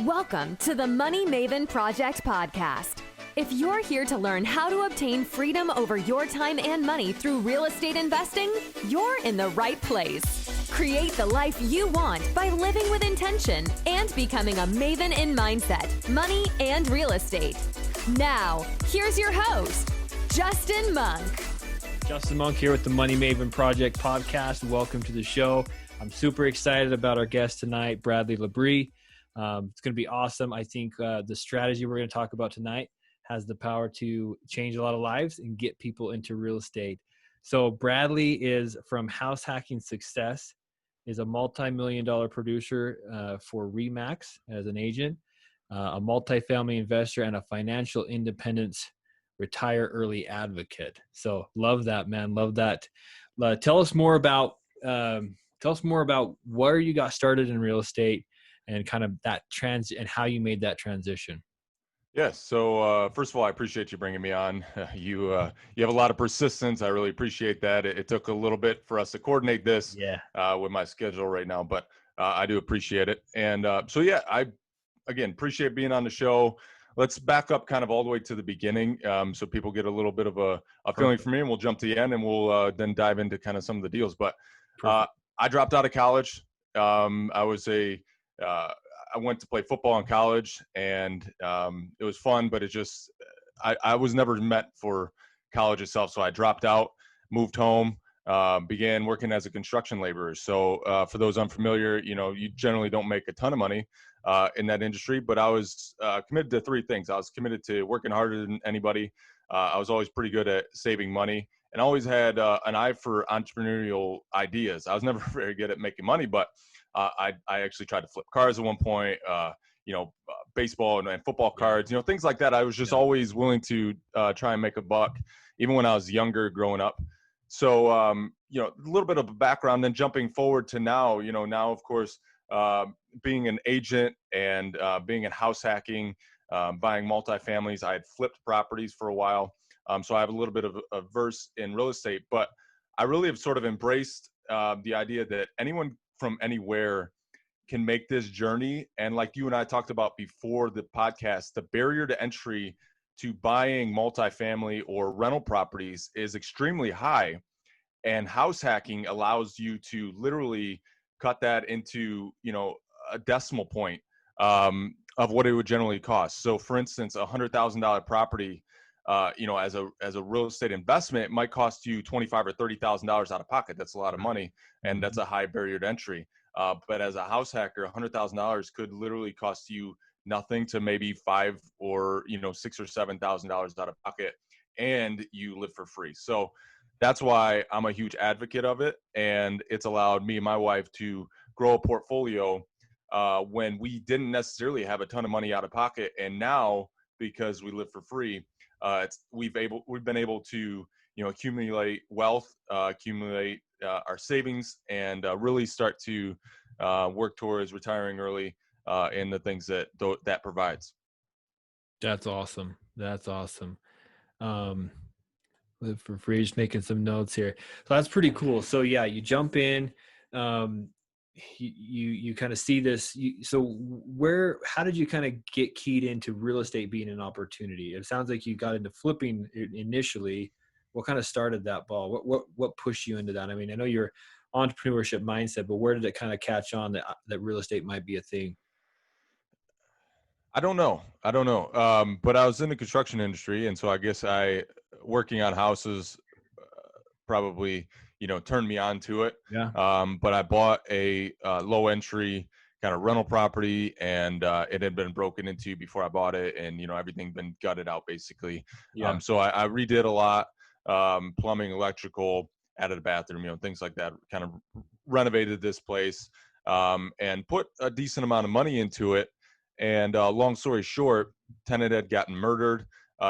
Welcome to the Money Maven Project podcast. If you're here to learn how to obtain freedom over your time and money through real estate investing, you're in the right place. Create the life you want by living with intention and becoming a maven in mindset, money, and real estate. Now, here's your host, Justin Monk. Justin Monk here with the Money Maven Project podcast. Welcome to the show. I'm super excited about our guest tonight, Bradley Labrie. It's going to be awesome. I think the strategy we're going to talk about tonight has the power to change a lot of lives and get people into real estate. So Bradley is from House Hacking Success, is a multi-million-dollar producer for RE/MAX as an agent, a multifamily investor, and a financial independence retire early advocate. So love that, man. Love that. Tell us more about where you got started in real estate and kind of that and how you made that transition. Yes. So first of all, I appreciate you bringing me on. You have a lot of persistence. I really appreciate that. It took a little bit for us to coordinate this with my schedule right now, but I do appreciate it. And I again appreciate being on the show. Let's back up kind of all the way to the beginning so people get a little bit of a feeling from me, and we'll jump to the end and we'll then dive into kind of some of the deals. But I dropped out of college. I went to play football in college, and it was fun, but I was never meant for college itself. So I dropped out, moved home, began working as a construction laborer. So for those unfamiliar, you generally don't make a ton of money in that industry, but I was committed to three things. I was committed to working harder than anybody. I was always pretty good at saving money, and I always had an eye for entrepreneurial ideas. I was never very good at making money, but I actually tried to flip cars at one point, baseball and football cards, things like that. I was just always willing to try and make a buck, even when I was younger growing up. So, a little bit of a background, then jumping forward to now, now, of course, being an agent and being in house hacking, buying multifamilies. I had flipped properties for a while. So I have a little bit of a verse in real estate, but I really have sort of embraced the idea that anyone from anywhere can make this journey. And like you and I talked about before the podcast, the barrier to entry to buying multifamily or rental properties is extremely high. And house hacking allows you to literally cut that into, a decimal point of what it would generally cost. So for instance, $100,000 property, as a real estate investment, it might cost you $25,000 or $30,000 out of pocket. That's a lot of money, and that's a high barrier to entry. But as a house hacker, $100,000 could literally cost you nothing to maybe $5,000 or $6,000 or $7,000 out of pocket, and you live for free. So that's why I'm a huge advocate of it, and it's allowed me and my wife to grow a portfolio when we didn't necessarily have a ton of money out of pocket, and now because we live for free. We've been able to, accumulate wealth, accumulate our savings, and really start to work towards retiring early in the things that provides. That's awesome. That's awesome. Live for free, just making some notes here. So that's pretty cool. So yeah, you jump in, you kind of see this. How did you kind of get keyed into real estate being an opportunity? It sounds like you got into flipping initially. What kind of started that ball? What pushed you into that? I mean, I know your entrepreneurship mindset, but where did it kind of catch on that real estate might be a thing? I don't know. But I was in the construction industry, and so I guess working on houses probably turned me on to it. Yeah. But I bought a low entry kind of rental property, and it had been broken into before I bought it, and everything been gutted out basically. Yeah. So I redid a lot, plumbing, electrical, added a bathroom, things like that. Kind of renovated this place, and put a decent amount of money into it. And long story short, tenant had gotten murdered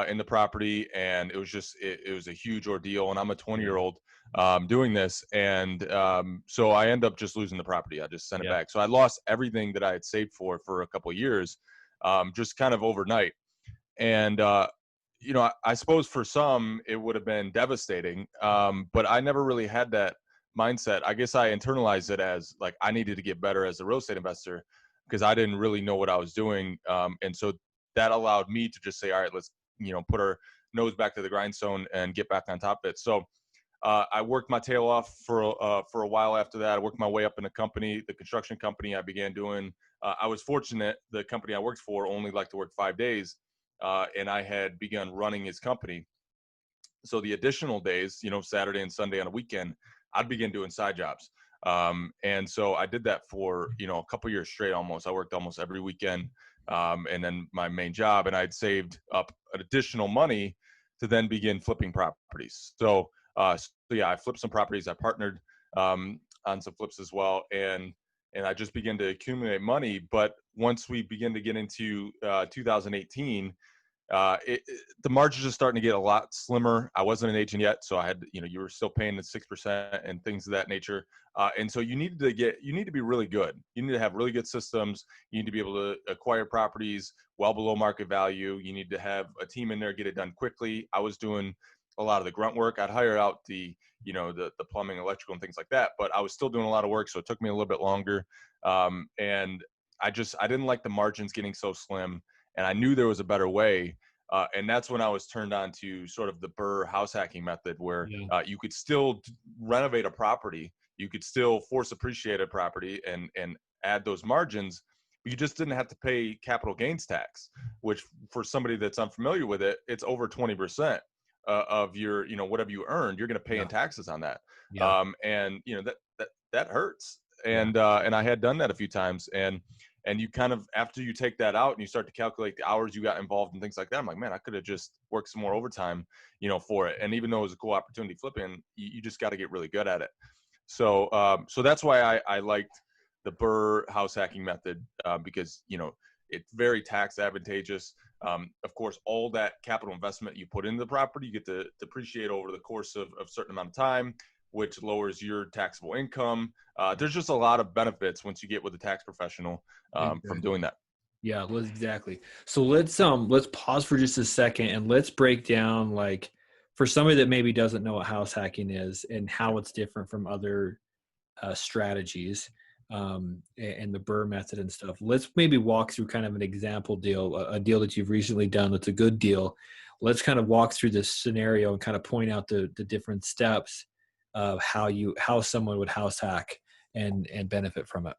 in the property, and it was a huge ordeal. And I'm a 20-year-old doing this, and so I end up just losing the property. I just sent it back. So I lost everything that I had saved for a couple of years, just kind of overnight. And I suppose for some it would have been devastating, but I never really had that mindset. I guess I internalized it as like I needed to get better as a real estate investor. because I didn't really know what I was doing. And so that allowed me to just say, all right, let's, put our nose back to the grindstone and get back on top of it. So I worked my tail off for a while after that. I worked my way up in the construction company I began doing. I was fortunate. The company I worked for only liked to work 5 days, and I had begun running his company. So the additional days, Saturday and Sunday on a weekend, I'd begin doing side jobs. And so I did that for, a couple years straight almost. I worked almost every weekend. And then my main job, and I'd saved up additional money to then begin flipping properties. So yeah, I flipped some properties. I partnered on some flips as well. And I just began to accumulate money. But once we begin to get into 2018, the margins are starting to get a lot slimmer. I wasn't an agent yet, so I had, you were still paying the 6% and things of that nature. And so you need to be really good. You need to have really good systems. You need to be able to acquire properties well below market value. You need to have a team in there, get it done quickly. I was doing a lot of the grunt work. I'd hire out the plumbing, electrical, and things like that, but I was still doing a lot of work, so it took me a little bit longer. And I didn't like the margins getting so slim, and I knew there was a better way. And that's when I was turned on to sort of the BRRRR house hacking method, where you could still renovate a property, you could still force appreciate a property and add those margins. You just didn't have to pay capital gains tax, which for somebody that's unfamiliar with it, it's over 20% of your, whatever you earned, you're going to pay in taxes on that. And that hurts. And I had done that a few times, and you kind of, after you take that out and you start to calculate the hours you got involved and things like that, I'm like, man, I could have just worked some more overtime, for it. And even though it was a cool opportunity flipping, you just got to get really good at it. So, so that's why I liked the BRRRR house hacking method, because, it's very tax advantageous. Of course, all that capital investment you put into the property, you get to depreciate over the course of a certain amount of time, which lowers your taxable income. There's just a lot of benefits once you get with a tax professional from doing that. Yeah, exactly. So let's pause for just a second and let's break down, like, for somebody that maybe doesn't know what house hacking is and how it's different from other strategies, and the BRRRR method and stuff. Let's maybe walk through kind of an example deal, a deal that you've recently done that's a good deal. Let's kind of walk through this scenario and kind of point out the different steps of how someone would house hack and benefit from it.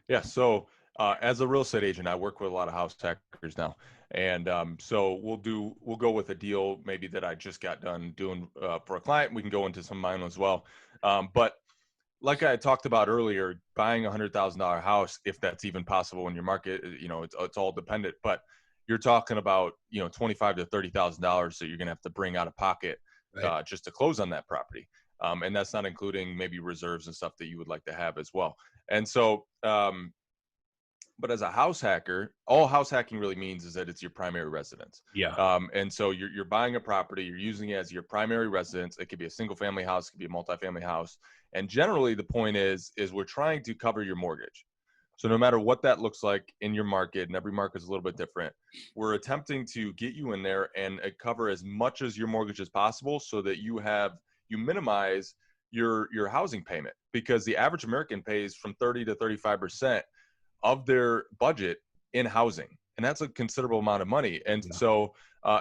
Yeah. So as a real estate agent, I work with a lot of house hackers now. And so we'll go with a deal maybe that I just got done doing for a client. We can go into some of mine as well. But like I talked about earlier, buying $100,000 house, if that's even possible in your market, it's all dependent. But you're talking about, $25,000 to $30,000 that you're going to have to bring out of pocket just to close on that property. And that's not including maybe reserves and stuff that you would like to have as well. And so, but as a house hacker, all house hacking really means is that it's your primary residence. Yeah. And so you're buying a property, you're using it as your primary residence. It could be a single family house, it could be a multifamily house. And generally the point is we're trying to cover your mortgage. So no matter what that looks like in your market, and every market is a little bit different, we're attempting to get you in there and cover as much as your mortgage as possible so that you minimize your housing payment, because the average American pays from 30 to 35% of their budget in housing. And that's a considerable amount of money. And so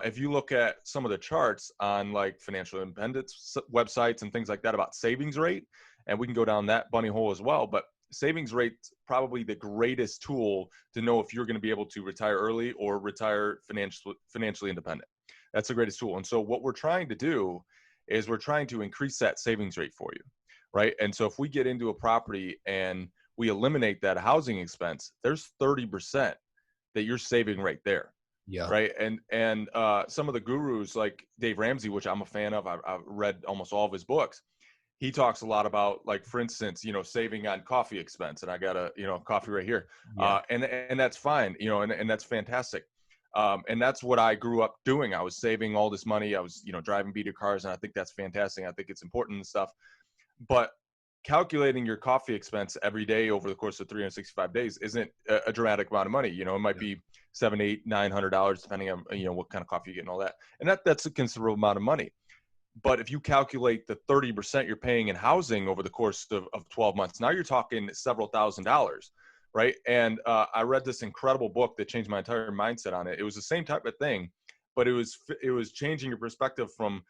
if you look at some of the charts on like financial independence websites and things like that about savings rate, and we can go down that bunny hole as well, but savings rate probably the greatest tool to know if you're going to be able to retire early or retire financially independent. That's the greatest tool. And so what we're trying to do is we're trying to increase that savings rate for you, right? And so if we get into a property and we eliminate that housing expense, there's 30% that you're saving right there. Yeah. Right. And some of the gurus like Dave Ramsey, which I'm a fan of, I've read almost all of his books. He talks a lot about, like, for instance, saving on coffee expense. And I got coffee right here. Yeah. And that's fine, and that's fantastic. And that's what I grew up doing. I was saving all this money. I was, driving beater cars, and I think that's fantastic. I think it's important and stuff. But calculating your coffee expense every day over the course of 365 days isn't a dramatic amount of money. It might be $700, $800, $900, depending on, what kind of coffee you get and all that. And that's a considerable amount of money. But if you calculate the 30% you're paying in housing over the course of 12 months, now you're talking several $1,000s, right? And I read this incredible book that changed my entire mindset on it. It was the same type of thing, but it was changing your perspective from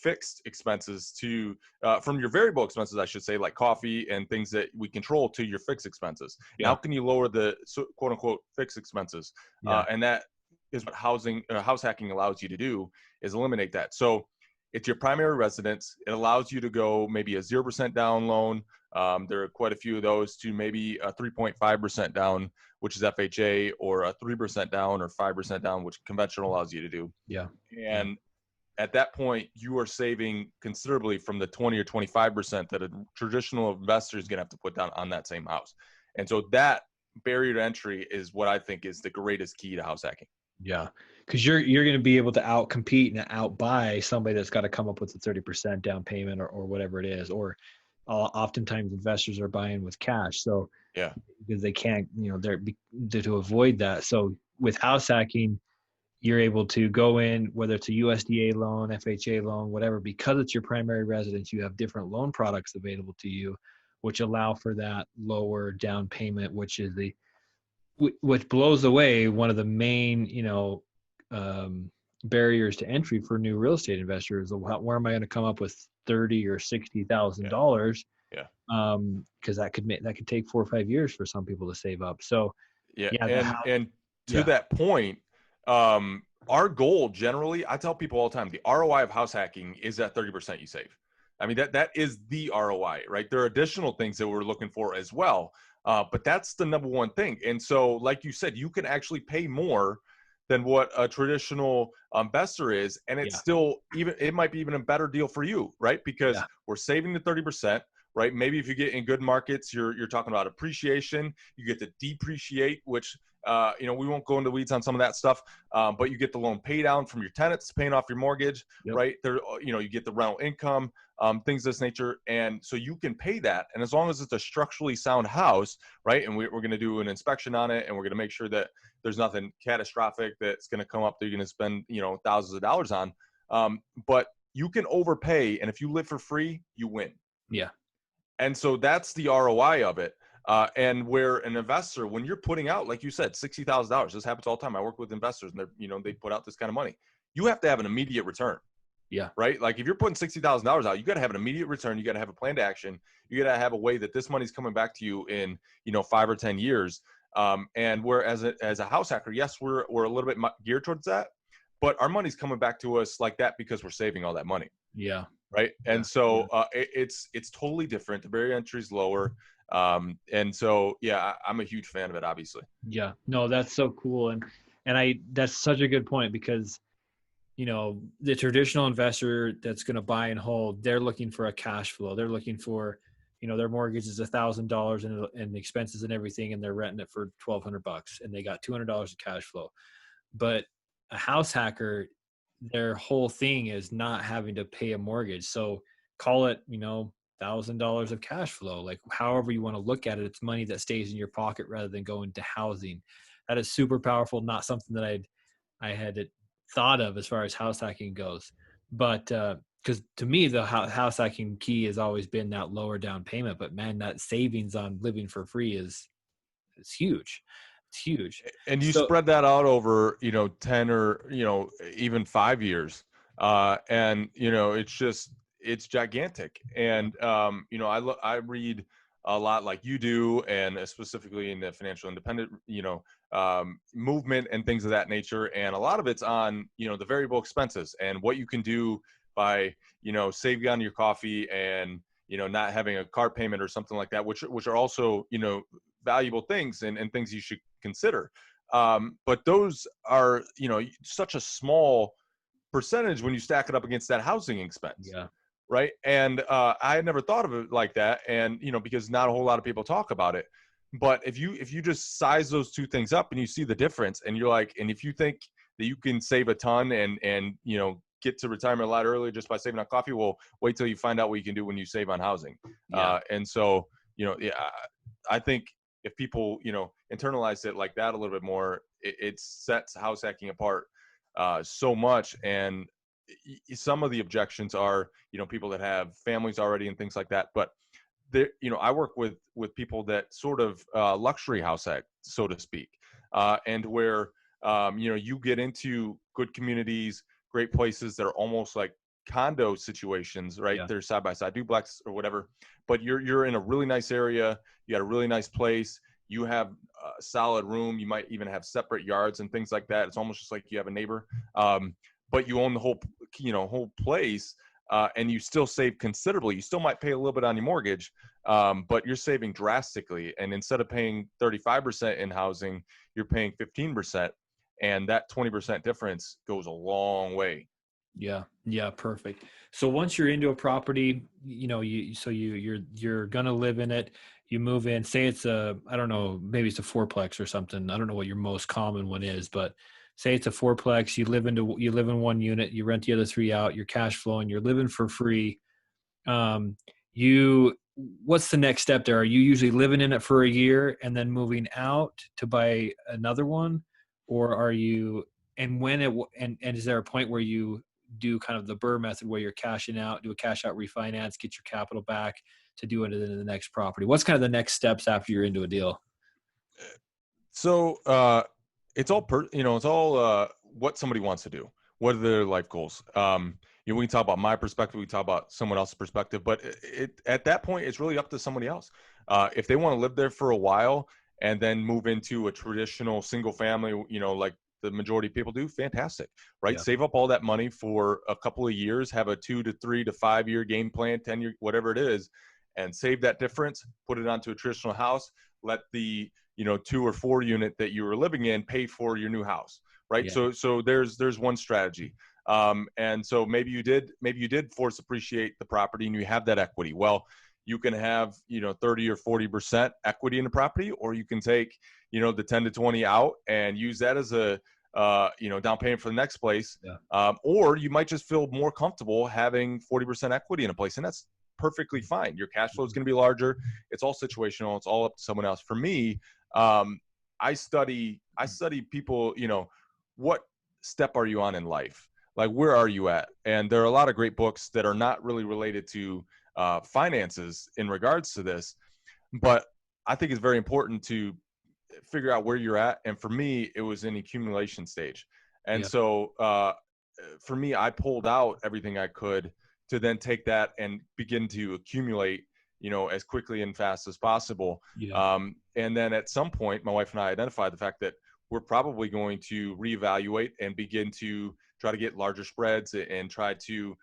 fixed expenses to from your variable expenses, I should say, like coffee and things that we control, to your fixed expenses. And Yeah. how can you lower the quote unquote fixed expenses? Yeah. And that is what house hacking allows you to do, is eliminate that. So it's your primary residence. It allows you to go maybe a 0% down loan. There are quite a few of those, to maybe a 3.5% down, which is FHA, or a 3% down or 5% down, which conventional allows you to do. Yeah. And at that point, you are saving considerably from the 20 or 25% that a traditional investor is going to have to put down on that same house. And so that barrier to entry is what I think is the greatest key to house hacking. Yeah, because you're going to be able to outcompete and outbuy somebody that's got to come up with a 30% down payment, or whatever it is. Or oftentimes investors are buying with cash, so Yeah. because they can't, they're to avoid that. So with house hacking, you're able to go in, whether it's a USDA loan, FHA loan, whatever, because it's your primary residence. You have different loan products available to you, which allow for that lower down payment, which blows away one of the main, barriers to entry for new real estate investors. Where am I going to come up with $30,000 or $60,000? Yeah. Because that could take 4 or 5 years for some people to save up. So Yeah. yeah, And to that point, our goal generally, I tell people all the time, the ROI of house hacking is that 30% you save. I mean, that is the ROI, right? There are additional things that we're looking for as well. But that's the number one thing. And so, like you said, you can actually pay more than what a traditional investor is. And it's still it might be even a better deal for you, right? Because we're saving the 30%, right? Maybe if you get in good markets, you're talking about appreciation. You get to depreciate, which, we won't go into weeds on some of that stuff, but you get the loan pay down from your tenants, paying off your mortgage, right? There, you get the rental income, things of this nature. And so you can pay that. And as long as it's a structurally sound house, right? And we're going to do an inspection on it, and we're going to make sure that there's nothing catastrophic that's going to come up that you're going to spend, thousands of dollars on. But you can overpay. And if you live for free, you win. Yeah. And so that's the ROI of it. And where an investor, when you're putting out, like you said, $60,000, this happens all the time. I work with investors, and they put out this kind of money. You have to have an immediate return. Yeah. Right. Like if you're putting $60,000 out, you got to have an immediate return. You got to have a plan to action. You got to have a way that this money's coming back to you in, 5 or 10 years. And whereas as a house hacker, yes, we're a little bit geared towards that, but our money's coming back to us like that because we're saving all that money. Yeah. Right. And so it's totally different. The barrier entry is lower. And so, I'm a huge fan of it, obviously. Yeah, no, that's so cool. And that's such a good point, because, the traditional investor that's going to buy and hold, they're looking for a cash flow. They're looking for, their mortgage is $1,000 and expenses and everything, and they're renting it for $1,200, and they got $200 of cash flow. But a house hacker, their whole thing is not having to pay a mortgage. So call it, $1,000 of cash flow, like however you want to look at it. It's money that stays in your pocket rather than going to housing. That is super powerful. Not something that I had thought of as far as house hacking goes, but because to me the house hacking key has always been that lower down payment. But man, that savings on living for free is huge. It's huge. And you spread that out over 10 or even 5 years, and it's gigantic. And I read a lot like you do, and specifically in the financial independent movement and things of that nature. And a lot of it's on the variable expenses and what you can do by saving on your coffee and not having a car payment or something like that, which are also valuable things and things you should consider. But those are such a small percentage when you stack it up against that housing expense. Yeah. Right. And I had never thought of it like that. And because not a whole lot of people talk about it. But if you just size those two things up and you see the difference, and you're like, and if you think that you can save a ton and get to retirement a lot earlier just by saving on coffee, well, wait till you find out what you can do when you save on housing. And so I think if people internalize it like that a little bit more, it sets house hacking apart so much. And some of the objections are people that have families already and things like that. But there, I work with people that sort of luxury house act, so to speak, and where you get into good communities, great places that are almost like condo situations, right? Yeah. They're side by side, duplex or whatever, but you're in a really nice area. You got a really nice place. You have a solid room. You might even have separate yards and things like that. It's almost just like you have a neighbor, but you own the whole place. And you still save considerably. You still might pay a little bit on your mortgage, but you're saving drastically. And instead of paying 35% in housing, you're paying 15%. And that 20% difference goes a long way. Yeah. Yeah. Perfect. So once you're into a property, you're going to live in it. You move in, say it's I don't know, maybe it's a fourplex or something. I don't know what your most common one is, but say it's a fourplex, you live in one unit, you rent the other three out, you're cash flowing, you're living for free. Um, what's the next step there? Are you usually living in it for a year and then moving out to buy another one? Or are you, and is there a point where you do kind of the BRRRR method where you're cashing out, do a cash out refinance, get your capital back to do it in the next property? What's kind of the next steps after you're into a deal? So it's all what somebody wants to do. What are their life goals? We can talk about my perspective. We can talk about someone else's perspective, but at that point, it's really up to somebody else. If they want to live there for a while and then move into a traditional single family, like the majority of people do, fantastic, right? Yeah. Save up all that money for a couple of years, have a 2 to 3 to 5 year game plan, 10 year, whatever it is, and save that difference, put it onto a traditional house, let the 2 or 4 unit that you were living in pay for your new house, right? Yeah. So there's one strategy. And so maybe you did force appreciate the property and you have that equity. Well, you can have 30 or 40% equity in the property, or you can take the 10 to 20 out and use that as a down payment for the next place. Yeah. Or you might just feel more comfortable having 40% equity in a place, and that's perfectly fine. Your cash flow is going to be larger. It's all situational. It's all up to someone else. For me, I study people. What step are you on in life? Like, where are you at? And there are a lot of great books that are not really related to finances in regards to this, but I think it's very important to figure out where you're at. And for me, it was an accumulation stage. And Yeah. so for me, I pulled out everything I could to then take that and begin to accumulate, as quickly and fast as possible. Yeah. And then at some point, my wife and I identified the fact that we're probably going to reevaluate and begin to try to get larger spreads and try to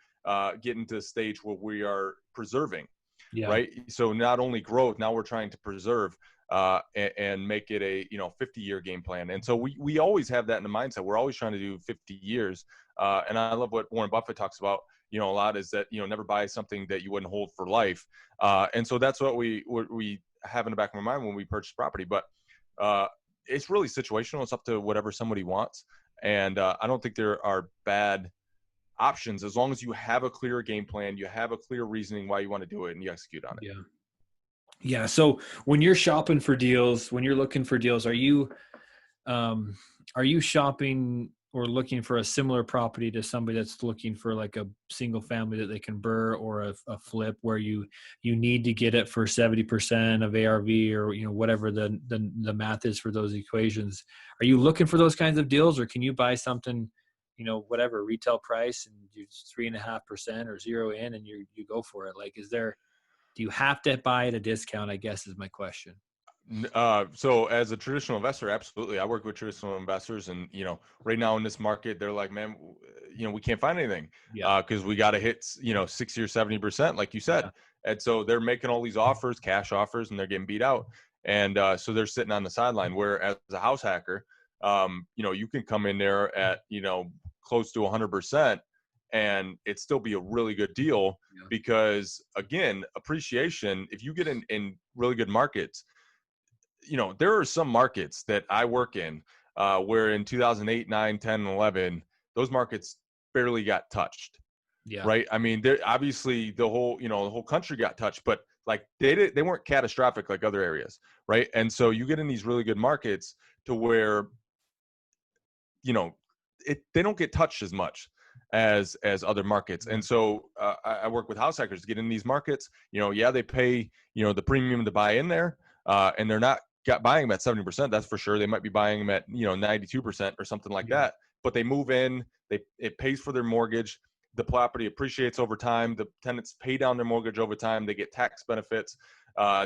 get into a stage where we are preserving, Yeah. right? So not only growth, now we're trying to preserve and make it a 50-year game plan. And so we always have that in the mindset. We're always trying to do 50 years. And I love what Warren Buffett talks about, a lot, is that never buy something that you wouldn't hold for life. And so that's what we have in the back of my mind when we purchase property. But it's really situational. It's up to whatever somebody wants. And I don't think there are bad options as long as you have a clear game plan, you have a clear reasoning why you want to do it, and you execute on it. Yeah. Yeah. So when you're shopping for deals, when you're looking for deals, are you shopping or looking for a similar property to somebody that's looking for like a single family that they can BRRRR, or a flip where you need to get it for 70% of ARV, or whatever the math is for those equations? Are you looking for those kinds of deals, or can you buy something, whatever retail price, and you 3.5% or zero in and you go for it? Like, do you have to buy at a discount, I guess, is my question. So as a traditional investor, absolutely. I work with traditional investors, and right now in this market, they're like, man, we can't find anything, Yeah. because we got to hit 60 or 70%, like you said. Yeah. And so they're making all these offers, cash offers, and they're getting beat out. And so they're sitting on the sideline. Where as a house hacker, you can come in there at close to 100%, and it still be a really good deal. Yeah. Because again, appreciation, if you get in really good markets, there are some markets that I work in where in 2008, 9, 10, and 11, those markets barely got touched. Yeah. Right. I mean, obviously the whole country got touched, but like they weren't catastrophic like other areas. Right. And so you get in these really good markets to where, they don't get touched as much. as other markets. And so I work with house hackers to get in these markets. They pay the premium to buy in there, and they're not buying them at 70%. That's for sure. They might be buying them at 92% or something like that. But they move in. It pays for their mortgage. The property appreciates over time. The tenants pay down their mortgage over time. They get tax benefits.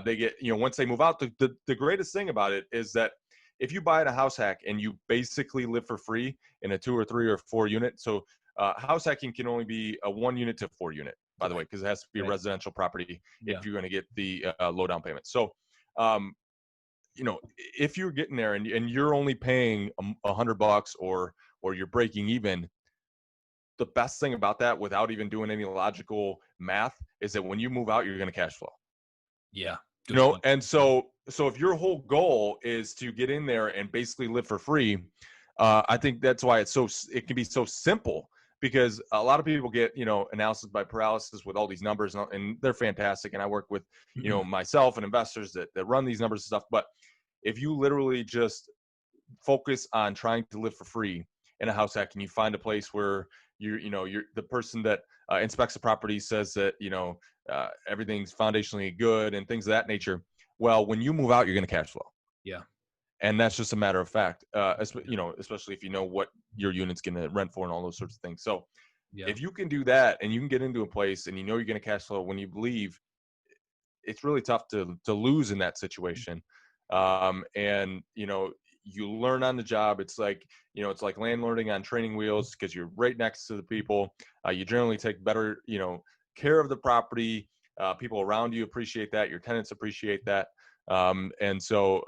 They get, once they move out, the greatest thing about it is that if you buy at a house hack and you basically live for free in a 2 or 3 or 4 unit. So house hacking can only be a 1 unit to 4 unit, by the way, because it has to be a residential property if you're going to get the low down payment. So, if you're getting there and you're only paying $100 or you're breaking even, the best thing about that, without even doing any logical math, is that when you move out, you're going to cash flow. Yeah. And so if your whole goal is to get in there and basically live for free, I think that's why it can be so simple, because a lot of people get, analysis by paralysis with all these numbers, and they're fantastic. And I work with, myself and investors that run these numbers and stuff. But if you literally just focus on trying to live for free in a house hack, and you find a place where you're the person that inspects the property says that, everything's foundationally good and things of that nature. Well, when you move out, you're going to cash flow. Yeah. And that's just a matter of fact, especially if you know what your unit's going to rent for and all those sorts of things. So if you can do that and you can get into a place and you're going to cash flow when you leave, it's really tough to lose in that situation. And, you learn on the job. It's like, it's like landlording on training wheels, because you're right next to the people. You generally take better, care of the property. People around you appreciate that. Your tenants appreciate that. And so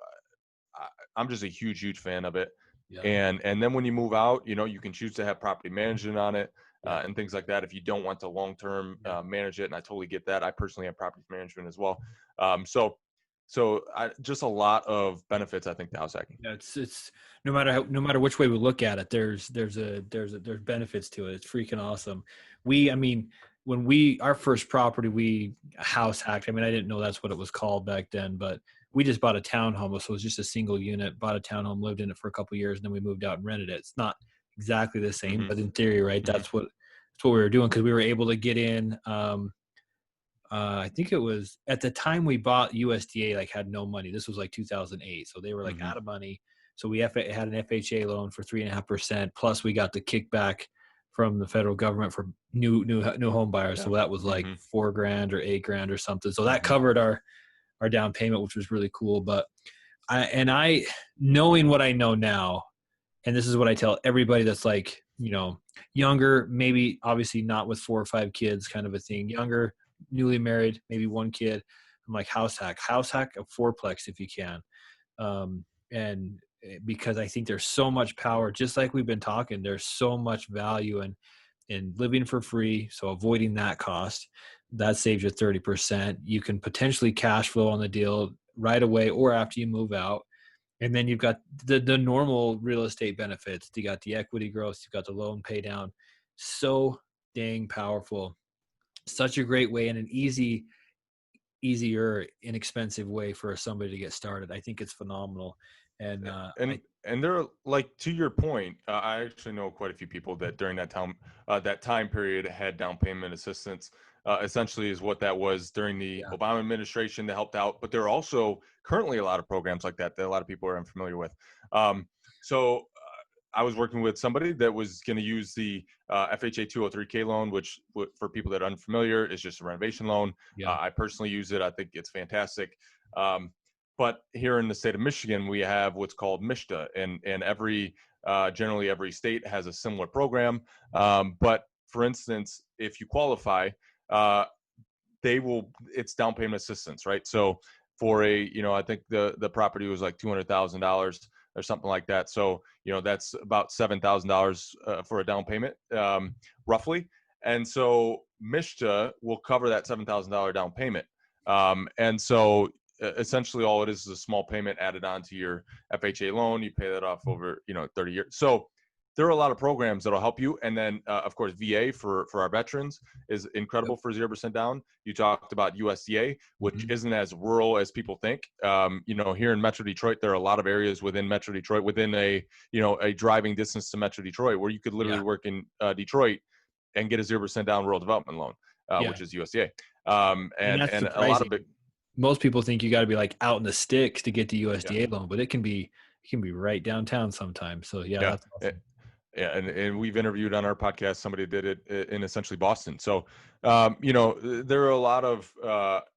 I'm just a huge fan of it. Yeah. And then when you move out, you can choose to have property management on it, and things like that if you don't want to long-term manage it. And I totally get that. I personally have property management as well. So just a lot of benefits, I think, to house hacking. Yeah, it's no matter which way we look at it, there's benefits to it. It's freaking awesome. When our first property, we house hacked. I didn't know that's what it was called back then, but we just bought a townhome. So it was just a single unit, bought a townhome, lived in it for a couple of years, and then we moved out and rented it. It's not exactly the same, but in theory, right? That's what we were doing, because we were able to get in. I think it was at the time we bought, USDA had no money. This was 2008. So they were out of money. So we had an FHA loan for 3.5%. Plus we got the kickback from the federal government for new home buyers. Yeah. So that was $4,000 or $8,000 or something. So that covered our down payment, which was really cool. But I knowing what I know now, and this is what I tell everybody that's younger, maybe obviously not with 4 or 5 kids kind of a thing, younger, newly married, maybe 1 kid. I'm house hack a 4-plex if you can. And because I think there's so much power, just like we've been talking, there's so much value in living for free. So avoiding that cost, that saves you 30%. You can potentially cash flow on the deal right away or after you move out. And then you've got the normal real estate benefits. You got the equity growth, you've got the loan pay down. So dang powerful. Such a great way and an easier, inexpensive way for somebody to get started. I think it's phenomenal. And they're to your point, I actually know quite a few people that during that time period had down payment assistance. Essentially is what that was during the Obama administration that helped out. But there are also currently a lot of programs like that a lot of people are unfamiliar with. So I was working with somebody that was going to use the FHA 203K loan, which for people that are unfamiliar is just a renovation loan. Yeah. I personally use it. I think it's fantastic. But here in the state of Michigan, we have what's called MISHDA, and generally every state has a similar program. But for instance, if you qualify, it's down payment assistance, right? So for I think the property was $200,000 or something like that. So, that's about $7,000 for a down payment, roughly. And so MISHDA will cover that $7,000 down payment. And so essentially all it is a small payment added on to your FHA loan. You pay that off over, 30 years. So there are a lot of programs that'll help you. And then, of course, VA for our veterans is incredible for 0% down. You talked about USDA, which isn't as rural as people think. Here in Metro Detroit, there are a lot of areas within Metro Detroit, within a driving distance to Metro Detroit, where you could literally work in Detroit and get a 0% down rural development loan, which is USDA. And that's and a lot of surprising. Most people think you got to be like out in the sticks to get the USDA loan, but it can be right downtown sometimes. So that's awesome. Yeah, and we've interviewed on our podcast somebody did it in essentially Boston. So, there are a lot of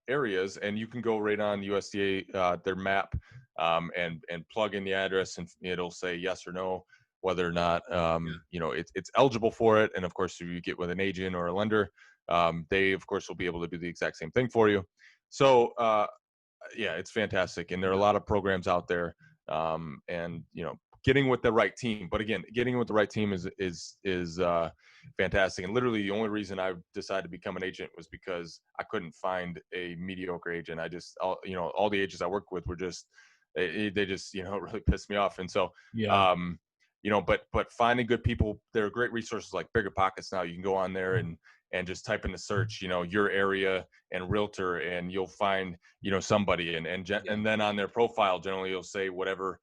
areas, and you can go right on USDA their map and plug in the address, and it'll say yes or no whether or not it's eligible for it. And of course, if you get with an agent or a lender, they of course will be able to do the exact same thing for you. So, it's fantastic, and there are a lot of programs out there, and getting with the right team. But again, getting with the right team is fantastic. And literally, the only reason I decided to become an agent was because I couldn't find a mediocre agent. I just, all the agents I worked with were just, they just really pissed me off. And so, but finding good people, there are great resources like Bigger Pockets now. You can go on there and just type in the search, your area and realtor, and you'll find, somebody, and then on their profile, generally you'll say whatever,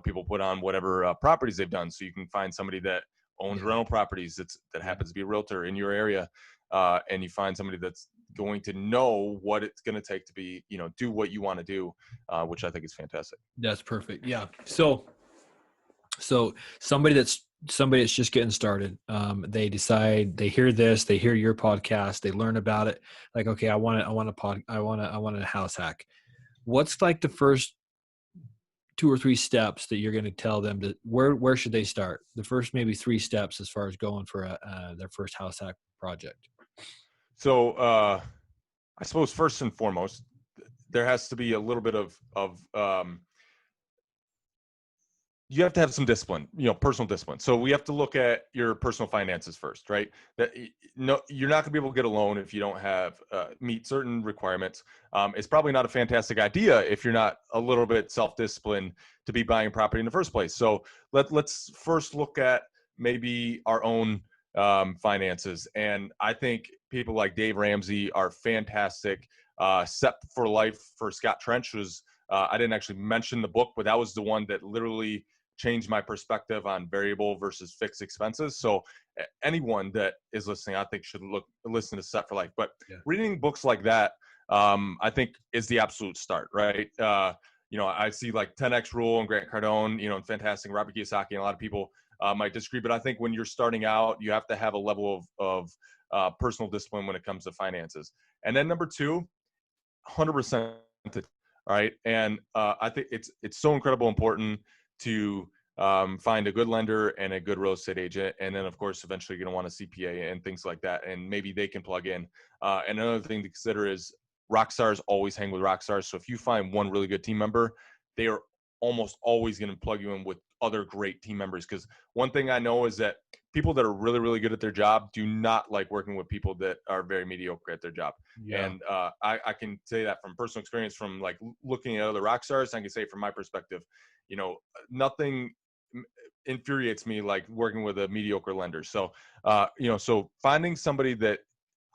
people put on whatever properties they've done. So you can find somebody that owns rental properties that happens to be a realtor in your area. And you find somebody that's going to know what it's going to take to be, do what you want to do, which I think is fantastic. That's perfect. Yeah. So somebody that's just getting started, they decide, they hear your podcast, they learn about it. Like, okay, I want a house hack. What's like the first 2 or 3 steps that you're going to tell them to where should they start? The first maybe 3 steps as far as going for their first house hack project. So I suppose first and foremost, there has to be a little bit of you have to have some discipline, personal discipline. So we have to look at your personal finances first, right? That you're not gonna be able to get a loan if you don't have meet certain requirements. It's probably not a fantastic idea if you're not a little bit self-disciplined to be buying property in the first place. So let's first look at maybe our own finances. And I think people like Dave Ramsey are fantastic. Set for Life for Scott Trench was, I didn't actually mention the book, but that was the one that literally changed my perspective on variable versus fixed expenses. So anyone that is listening, I think should listen to Set for Life. But reading books like that, I think is the absolute start, right? I see like 10X Rule and Grant Cardone, and fantastic Robert Kiyosaki, and a lot of people might disagree. But I think when you're starting out, you have to have a level of personal discipline when it comes to finances. And then number 2, 100%. All right. And I think it's so incredibly important to find a good lender and a good real estate agent. And then, of course, eventually you're going to want a CPA and things like that. And maybe they can plug in. And another thing to consider is rock stars always hang with rock stars. So if you find one really good team member, they are almost always going to plug you in with other great team members. Because one thing I know is that people that are really, really good at their job do not like working with people that are very mediocre at their job. Yeah. And I can say that from personal experience, from like looking at other rock stars. I can say from my perspective, nothing infuriates me like working with a mediocre lender. So, so finding somebody that,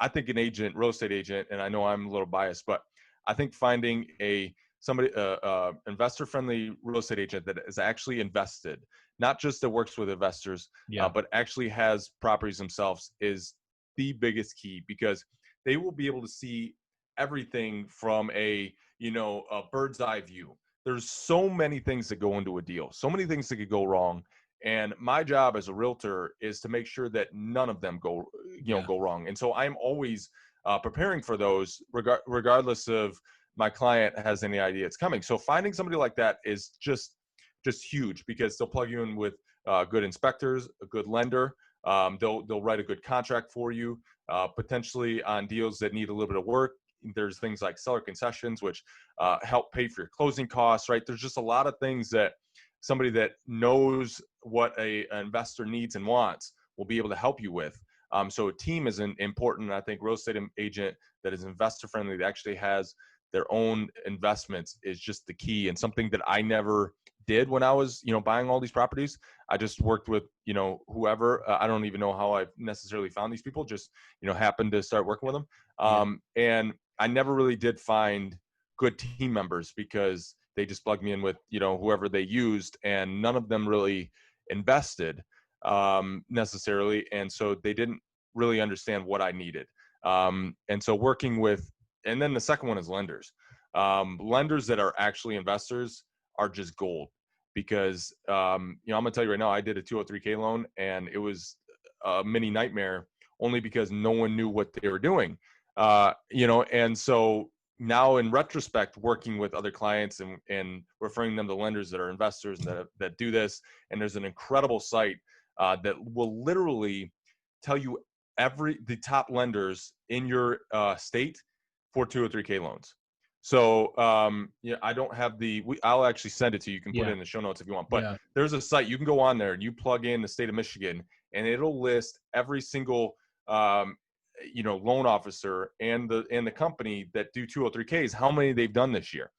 I think an agent, real estate agent, and I know I'm a little biased, but I think finding somebody investor-friendly real estate agent that is actually invested, not just that works with investors, but actually has properties themselves, is the biggest key, because they will be able to see everything from a bird's eye view. There's so many things that go into a deal, so many things that could go wrong. And my job as a realtor is to make sure that none of them go wrong. And so I'm always preparing for those, regardless of my client has any idea it's coming. So finding somebody like that is just huge, because they'll plug you in with good inspectors, a good lender. They'll write a good contract for you, potentially on deals that need a little bit of work. There's things like seller concessions, which help pay for your closing costs, right? There's just a lot of things that somebody that knows what an investor needs and wants will be able to help you with. So a team is important. I think real estate agent that is investor friendly, that actually has their own investments, is just the key, and something that I never did when I was, buying all these properties. I just worked with, whoever. I don't even know how I necessarily found these people, just, happened to start working with them. And I never really did find good team members, because they just plugged me in with, whoever they used, and none of them really invested necessarily. And so they didn't really understand what I needed. And so working with, and then the second one is lenders. Lenders that are actually investors are just gold, because, I'm going to tell you right now, I did a 203K loan and it was a mini nightmare, only because no one knew what they were doing. And so now in retrospect, working with other clients and referring them to lenders that are investors and that do this. And there's an incredible site that will literally tell you the top lenders in your state for 203K loans. So I don't have I'll actually send it to you. You can put it in the show notes if you want, but there's a site you can go on there and you plug in the state of Michigan and it'll list every single loan officer and the company that do 203Ks, how many they've done this year.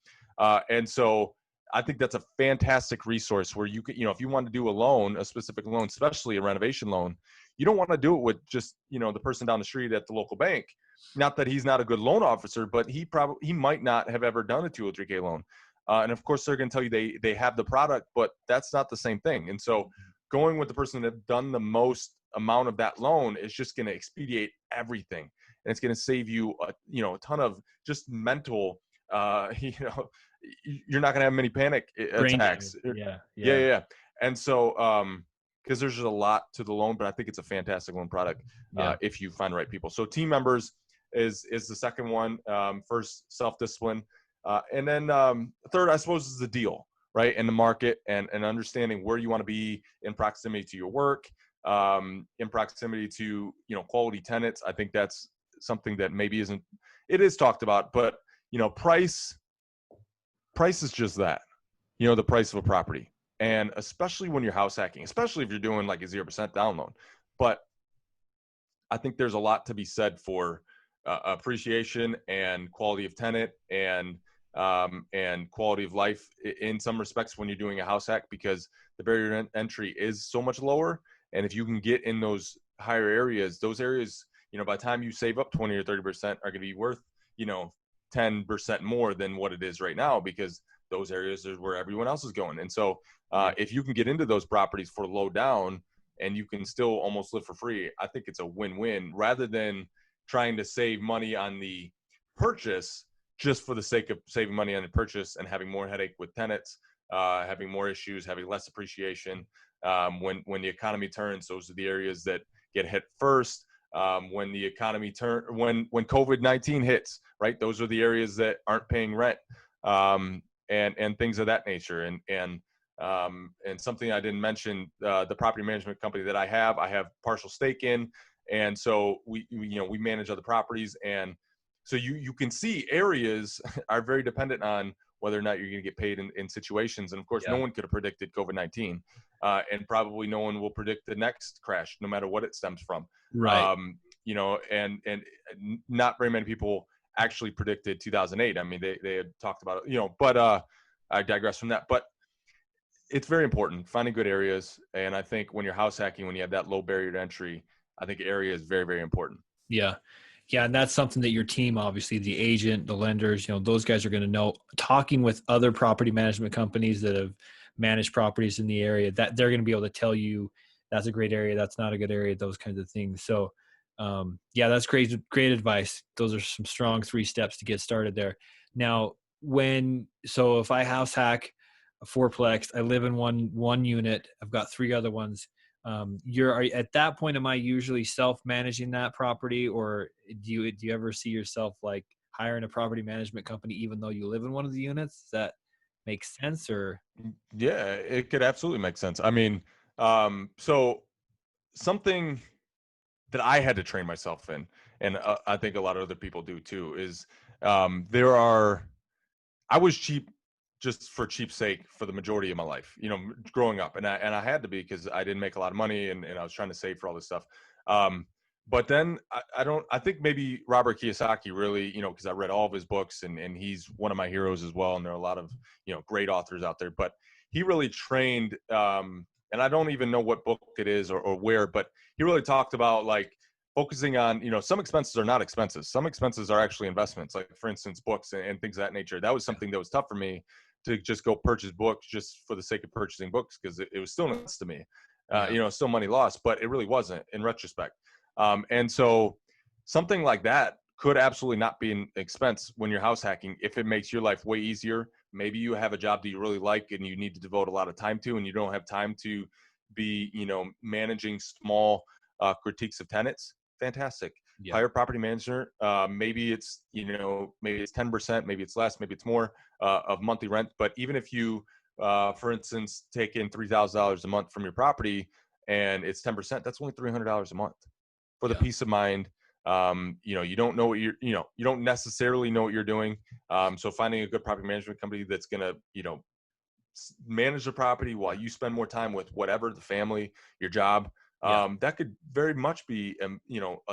And so I think that's a fantastic resource where you could, if you want to do a specific loan, especially a renovation loan, you don't want to do it with just, the person down the street at the local bank. Not that he's not a good loan officer, but he might not have ever done a 203K loan. And of course they're going to tell you they have the product, but that's not the same thing. And so going with the person that have done the most amount of that loan is just going to expedite everything. And it's going to save you a ton of just mental, you're not going to have many panic attacks. Yeah. And so, because there's just a lot to the loan, but I think it's a fantastic loan product if you find the right people. So team members is the second one. First, self-discipline. And then third, I suppose, is the deal, right? And the market and understanding where you want to be in proximity to your work, in proximity to, quality tenants. I think that's something that maybe it is talked about, but, price is just that, the price of a property. And especially when you're house hacking, especially if you're doing like a 0% down loan. But I think there's a lot to be said for appreciation and quality of tenant and quality of life in some respects when you're doing a house hack, because the barrier to entry is so much lower. And if you can get in those higher areas, those areas, by the time you save up 20 or 30% are going to be worth, 10% more than what it is right now, because those areas are where everyone else is going. And so if you can get into those properties for low down and you can still almost live for free, I think it's a win-win, rather than trying to save money on the purchase just for the sake of saving money on the purchase and having more headache with tenants, having more issues, having less appreciation. When the economy turns, those are the areas that get hit first. When the economy when COVID-19 hits, right, those are the areas that aren't paying rent, and things of that nature. And something I didn't mention, the property management company that I have partial stake in, and so we manage other properties, and so you can see areas are very dependent on whether or not you're going to get paid in situations. And of course, no one could have predicted COVID-19, and probably no one will predict the next crash, no matter what it stems from. Right. And not very many people actually predicted 2008. I mean, they had talked about it, but I digress from that. But it's very important finding good areas. And I think when you're house hacking, when you have that low barrier to entry, I think area is very, very important. Yeah. Yeah. And that's something that your team, obviously the agent, the lenders, those guys are going to know, talking with other property management companies that have managed properties in the area, that they're going to be able to tell you that's a great area, that's not a good area, those kinds of things. So that's great advice. Those are some strong 3 steps to get started there. Now, if I house hack a fourplex, I live in one unit, I've got 3 other ones. At that point, am I usually self-managing that property, or do you ever see yourself like hiring a property management company even though you live in one of the units? Does that make sense? Or yeah, it could absolutely make sense. I mean, so something that I had to train myself in, and I think a lot of other people do too, is I was cheap just for cheap's sake for the majority of my life, growing up. And I had to be, because I didn't make a lot of money and I was trying to save for all this stuff. But then I think maybe Robert Kiyosaki really, because I read all of his books and he's one of my heroes as well. And there are a lot of, great authors out there, but he really trained, and I don't even know what book it is or where, but he really talked about like focusing on, some expenses are not expenses. Some expenses are actually investments, like for instance, books and things of that nature. That was something that was tough for me, to just go purchase books just for the sake of purchasing books, because it was still nuts to me. Still money lost, but it really wasn't in retrospect. And so something like that could absolutely not be an expense when you're house hacking if it makes your life way easier. Maybe you have a job that you really like and you need to devote a lot of time to, and you don't have time to be, managing small critiques of tenants. Fantastic. Yeah. Hire a property manager. Maybe it's, maybe it's 10%, maybe it's less, maybe it's more of monthly rent. But even if you, for instance, take in $3,000 a month from your property and it's 10%, that's only $300 a month for the peace of mind. You don't know what you don't necessarily know what you're doing. So finding a good property management company that's going to, manage the property while you spend more time with whatever, the family, your job. That could very much be,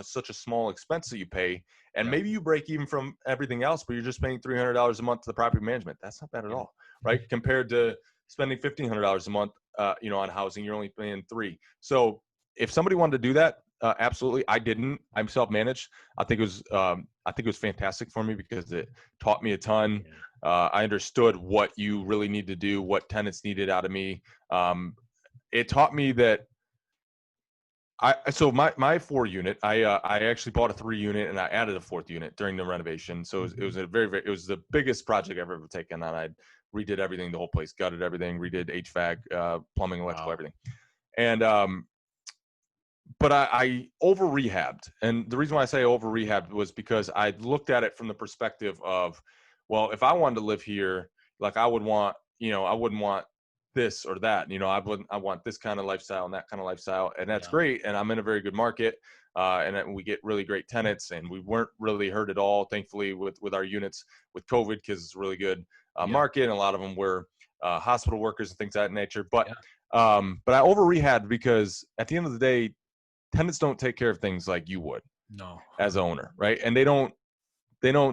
such a small expense that you pay. And maybe you break even from everything else, but you're just paying $300 a month to the property management. That's not bad at all, right? Compared to spending $1,500 a month, on housing, you're only paying $300. So if somebody wanted to do that, absolutely. I didn't. I'm self-managed. I think it was fantastic for me because it taught me a ton. I understood what you really need to do, what tenants needed out of me. It taught me that my 4-unit, I actually bought a 3-unit and I added a 4th unit during the renovation. So it was it was the biggest project I've ever taken on. I redid everything, the whole place, gutted everything, redid HVAC, plumbing, electrical, everything. And, but I over rehabbed. And the reason why I say over rehabbed was because I looked at it from the perspective of, well, if I wanted to live here, like I would want, I wouldn't want this or that. I want this kind of lifestyle and that kind of lifestyle. And that's great. And I'm in a very good market. And we get really great tenants, and we weren't really hurt at all, thankfully, with our units with COVID, because it's a really good market. And a lot of them were hospital workers and things of that nature. But I over rehabbed because at the end of the day, tenants don't take care of things like you would as owner, right? And they don't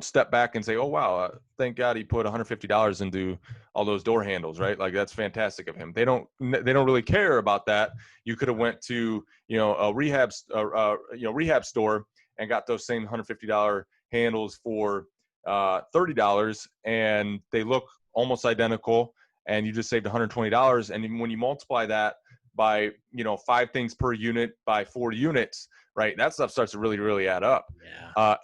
step back and say, oh, wow, thank God he put $150 into all those door handles, right? Like, that's fantastic of him. They don't really care about that. You could have went to, a rehab store and got those same $150 handles for $30, and they look almost identical, and you just saved $120. And when you multiply that by 5 things per unit by 4 units, right, that stuff starts to really, really add up.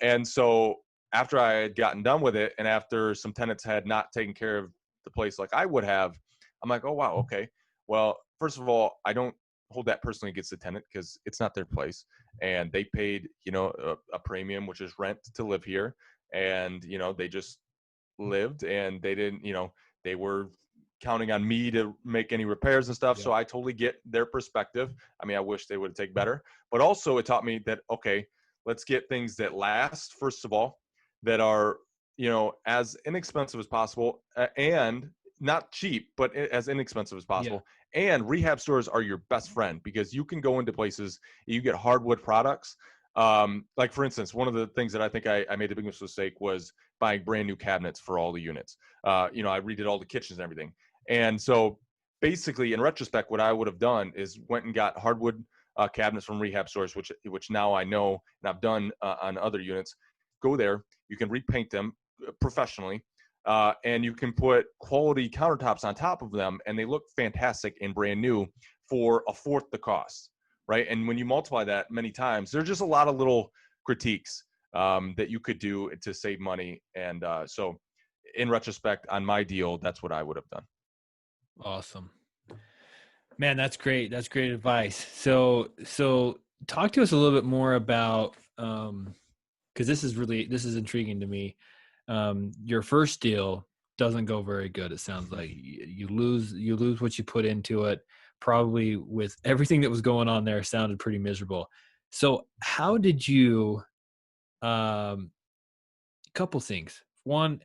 And so after I had gotten done with it, and after some tenants had not taken care of the place like I would have, I'm like, oh wow, okay, well, first of all, I don't hold that personally against the tenant, because it's not their place, and they paid a premium, which is rent, to live here. And they just lived, and they didn't, they were counting on me to make any repairs and stuff. So I totally get their perspective. I mean, I wish they would take better, but also it taught me that, okay, let's get things that last, first of all, that are, as inexpensive as possible, and not cheap, but as inexpensive as possible. And rehab stores are your best friend, because you can go into places, you get hardwood products. Like, for instance, one of the things that I think I made the biggest mistake was buying brand new cabinets for all the units. I redid all the kitchens and everything. And so basically, in retrospect, what I would have done is went and got hardwood cabinets from rehab stores, which now I know and I've done on other units. Go there, you can repaint them professionally, and you can put quality countertops on top of them, and they look fantastic and brand new for a fourth the cost, right? And when you multiply that many times, there's just a lot of little critiques that you could do to save money. And so in retrospect, on my deal, that's what I would have done. Awesome, man. That's great. That's great advice. So talk to us a little bit more about, because this is intriguing to me. Your first deal doesn't go very good. It sounds like you lose what you put into it. Probably with everything that was going on there, sounded pretty miserable. So how did you, couple things. One,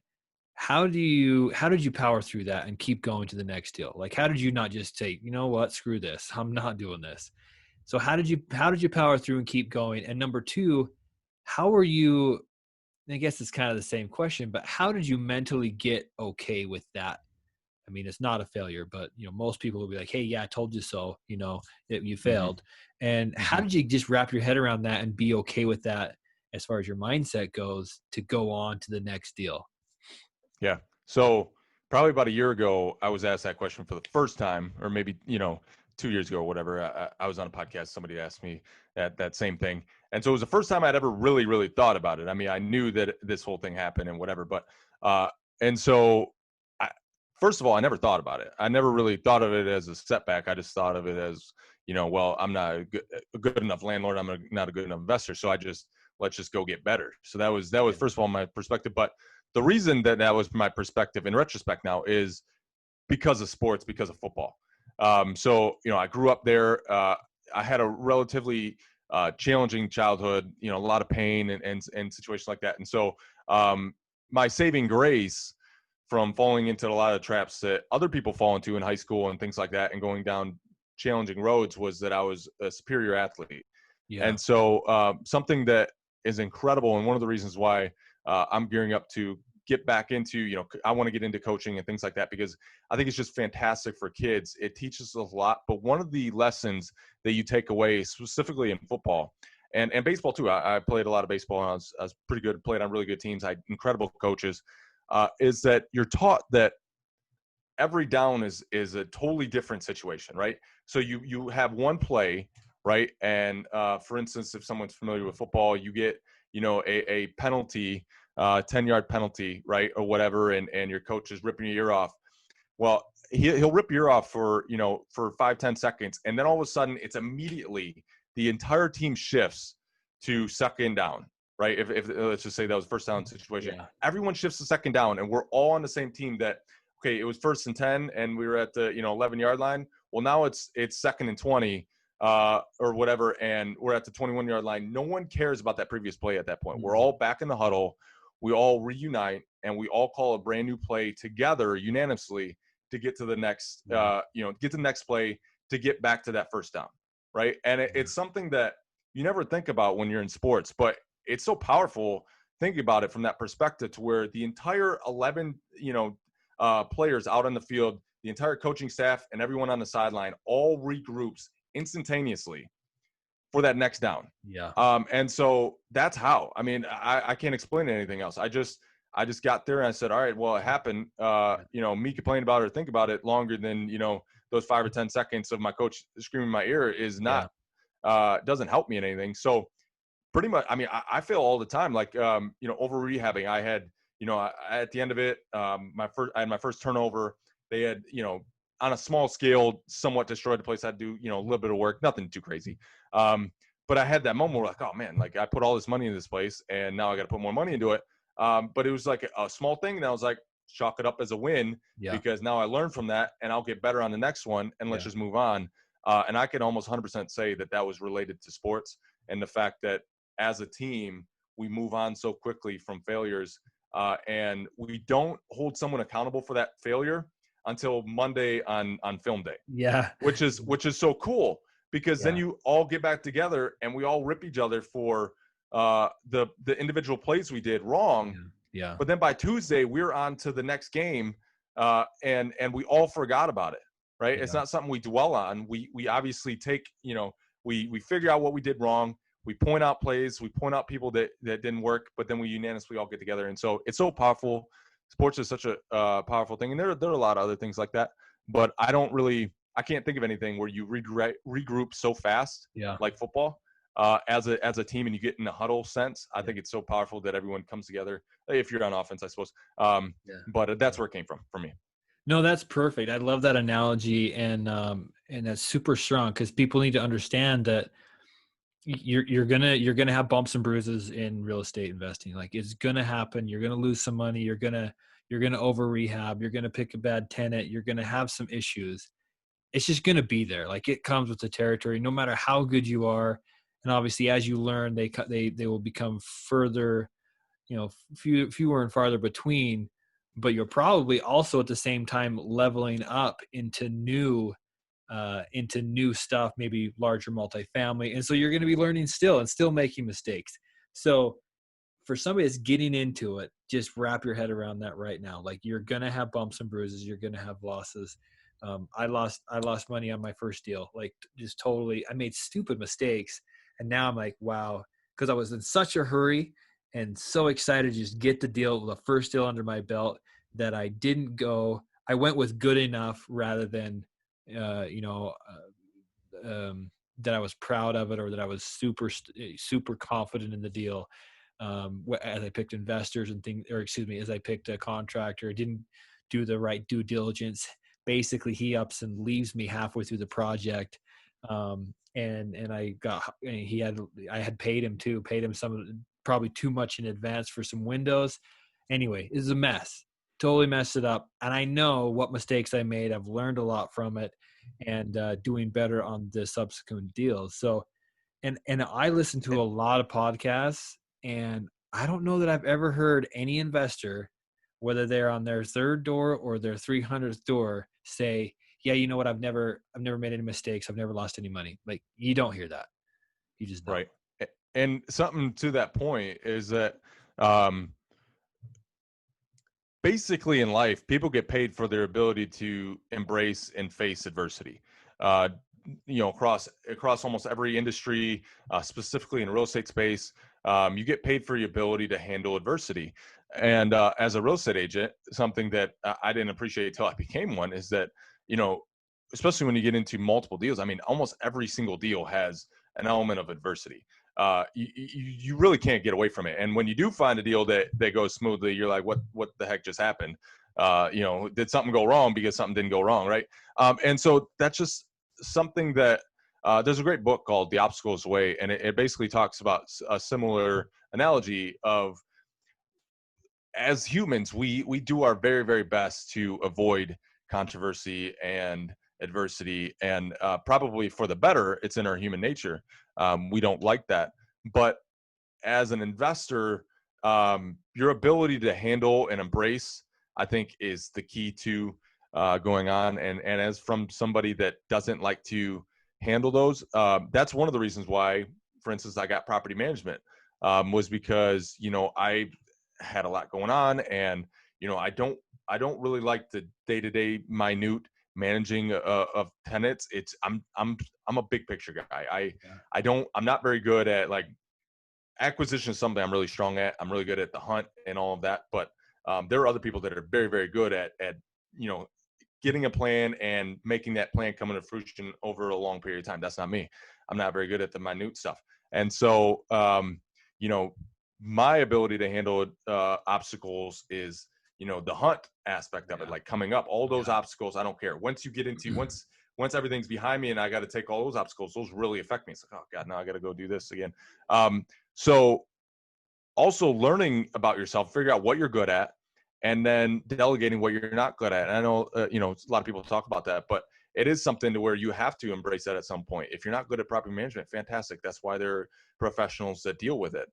how did you power through that and keep going to the next deal? Like, how did you not just say, you know what, screw this, I'm not doing this? So how did you power through and keep going? And number 2, how are you, I guess it's kind of the same question, but how did you mentally get okay with that? I mean, it's not a failure, but most people will be like, hey, yeah, I told you so, you failed. And how did you just wrap your head around that and be okay with that as far as your mindset goes to go on to the next deal? Yeah. So probably about a year ago, I was asked that question for the first time, or maybe, 2 2 years ago or whatever, I was on a podcast. Somebody asked me that same thing. And so it was the first time I'd ever really, really thought about it. I mean, I knew that this whole thing happened and whatever, but, and so first of all, I never thought about it. I never really thought of it as a setback. I just thought of it as, well, I'm not a good enough landlord. I'm not a good enough investor. So let's just go get better. So that was first of all, my perspective. But the reason that was my perspective in retrospect now is because of sports, because of football. So, I grew up there. I had a relatively challenging childhood, a lot of pain and situations like that. And so my saving grace from falling into a lot of traps that other people fall into in high school and things like that and going down challenging roads was that I was a superior athlete. Yeah. And so something that is incredible, and one of the reasons why I'm gearing up to get back into, I want to get into coaching and things like that, because I think it's just fantastic for kids. It teaches us a lot. But one of the lessons that you take away, specifically in football and baseball too, I played a lot of baseball, and I was pretty good, played on really good teams. I had incredible coaches, is that you're taught that every down is a totally different situation, right? So you have one play, right? And for instance, if someone's familiar with football, you get, a penalty, 10-yard penalty, right? Or whatever. And your coach is ripping your ear off. Well, he'll rip your ear off for 5-10 seconds. And then all of a sudden it's immediately the entire team shifts to second down, right? If let's just say that was first down situation, yeah. Everyone shifts to second down, and we're all on the same team that, okay, it was 1st and 10 and we were at the, 11-yard line. Well, now it's 2nd and 20 or whatever, and we're at the 21-yard line. No one cares about that previous play at that point. Mm-hmm. We're all back in the huddle. We all reunite, and we all call a brand new play together unanimously to get to the next, get to the next play to get back to that first down, right? And it's something that you never think about when you're in sports, but it's so powerful thinking about it from that perspective, to where the entire 11, players out on the field, the entire coaching staff and everyone on the sideline all regroups instantaneously for that next down. Yeah. And so that's how, I can't explain anything else. I just got there and I said, all right, well, it happened. Me complaining about it or think about it longer than, those 5 or 10 seconds of my coach screaming in my ear is not, doesn't help me in anything. So pretty much, I feel all the time, like, over rehabbing. I had, at the end of it, I had my first turnover. They had, on a small scale, somewhat destroyed the place. I had to do, a little bit of work, nothing too crazy. But I had that moment where, like, oh man, like I put all this money in this place and now I got to put more money into it. But it was like a small thing. And I was like, chalk it up as a win, because now I learned from that and I'll get better on the next one, and let's just move on. And I can almost 100% say that was related to sports, and the fact that as a team, we move on so quickly from failures, and we don't hold someone accountable for that failure until Monday on film day. Yeah. Which is so cool, because then you all get back together and we all rip each other for the individual plays we did wrong. Yeah. But then by Tuesday, we're on to the next game, and we all forgot about it, right? Yeah. It's not something we dwell on. We obviously take, we figure out what we did wrong. We point out plays, we point out people that didn't work, but then we unanimously all get together. And so it's so powerful. Sports is such a powerful thing. And there are a lot of other things like that, but I can't think of anything where you regroup so fast, like football, as a team, and you get in a huddle sense. I think it's so powerful that everyone comes together, if you're on offense, I suppose. But that's where it came from for me. No, that's perfect. I love that analogy. And that's super strong, because people need to understand that you're gonna have bumps and bruises in real estate investing. Like, it's gonna happen. You're gonna lose some money. You're gonna over rehab. You're gonna pick a bad tenant. You're gonna have some issues. It's just gonna be there. Like, it comes with the territory, no matter how good you are. And obviously, as you learn, they will become further, fewer and farther between. But you're probably also at the same time leveling up into new stuff, maybe larger multifamily. And so you're going to be learning still and still making mistakes. So for somebody that's getting into it, just wrap your head around that right now. Like, you're going to have bumps and bruises. You're going to have losses. I lost money on my first deal. Like, just totally, I made stupid mistakes. And now I'm like, wow, because I was in such a hurry and so excited to just get the deal, the first deal under my belt, that I went with good enough rather than, that I was proud of it, or that I was super confident in the deal. As I picked investors and things, or excuse me, as I picked a contractor, didn't do the right due diligence. Basically, he ups and leaves me halfway through the project. And I had paid him probably too much in advance for some windows. Anyway, it was a mess. Totally messed it up. And I know what mistakes I made. I've learned a lot from it, and doing better on the subsequent deals. So, and I listen to a lot of podcasts, and I don't know that I've ever heard any investor, whether they're on their third door or their 300th door, say, yeah, you know what? I've never made any mistakes. I've never lost any money. Like, you don't hear that. You just don't. Right. And something to that point is that, um, basically in life, people get paid for their ability to embrace and face adversity. Uh, across almost every industry, specifically in real estate space, you get paid for your ability to handle adversity. And as a real estate agent, something that I didn't appreciate until I became one is that, especially when you get into multiple deals, I mean, almost every single deal has an element of adversity. You really can't get away from it. And when you do find a deal that goes smoothly, you're like, what the heck just happened? Did something go wrong because something didn't go wrong, right? And so that's just something that, there's a great book called The Obstacles Way, and it basically talks about a similar analogy of, as humans, we do our very, very best to avoid controversy and adversity, and probably for the better. It's in our human nature. We don't like that, but as an investor, your ability to handle and embrace, I think, is the key to going on. And as from somebody that doesn't like to handle those, that's one of the reasons why, for instance, I got property management, was because, I had a lot going on, and I don't really like the day-to-day minute managing of tenants. I'm a big picture guy. I'm not very good at, like, acquisition is something I'm really strong at. I'm really good at the hunt and all of that. But there are other people that are very, very good at getting a plan and making that plan come into fruition over a long period of time. That's not me. I'm not very good at the minute stuff. And so, my ability to handle obstacles is, the hunt aspect of it, like coming up, all those obstacles. I don't care. Once you get into, once everything's behind me and I got to take all those obstacles, those really affect me. It's like, oh God, now I got to go do this again. So also learning about yourself, figure out what you're good at, and then delegating what you're not good at. And I know, a lot of people talk about that, but it is something to where you have to embrace that at some point. If you're not good at property management, fantastic. That's why there are professionals that deal with it.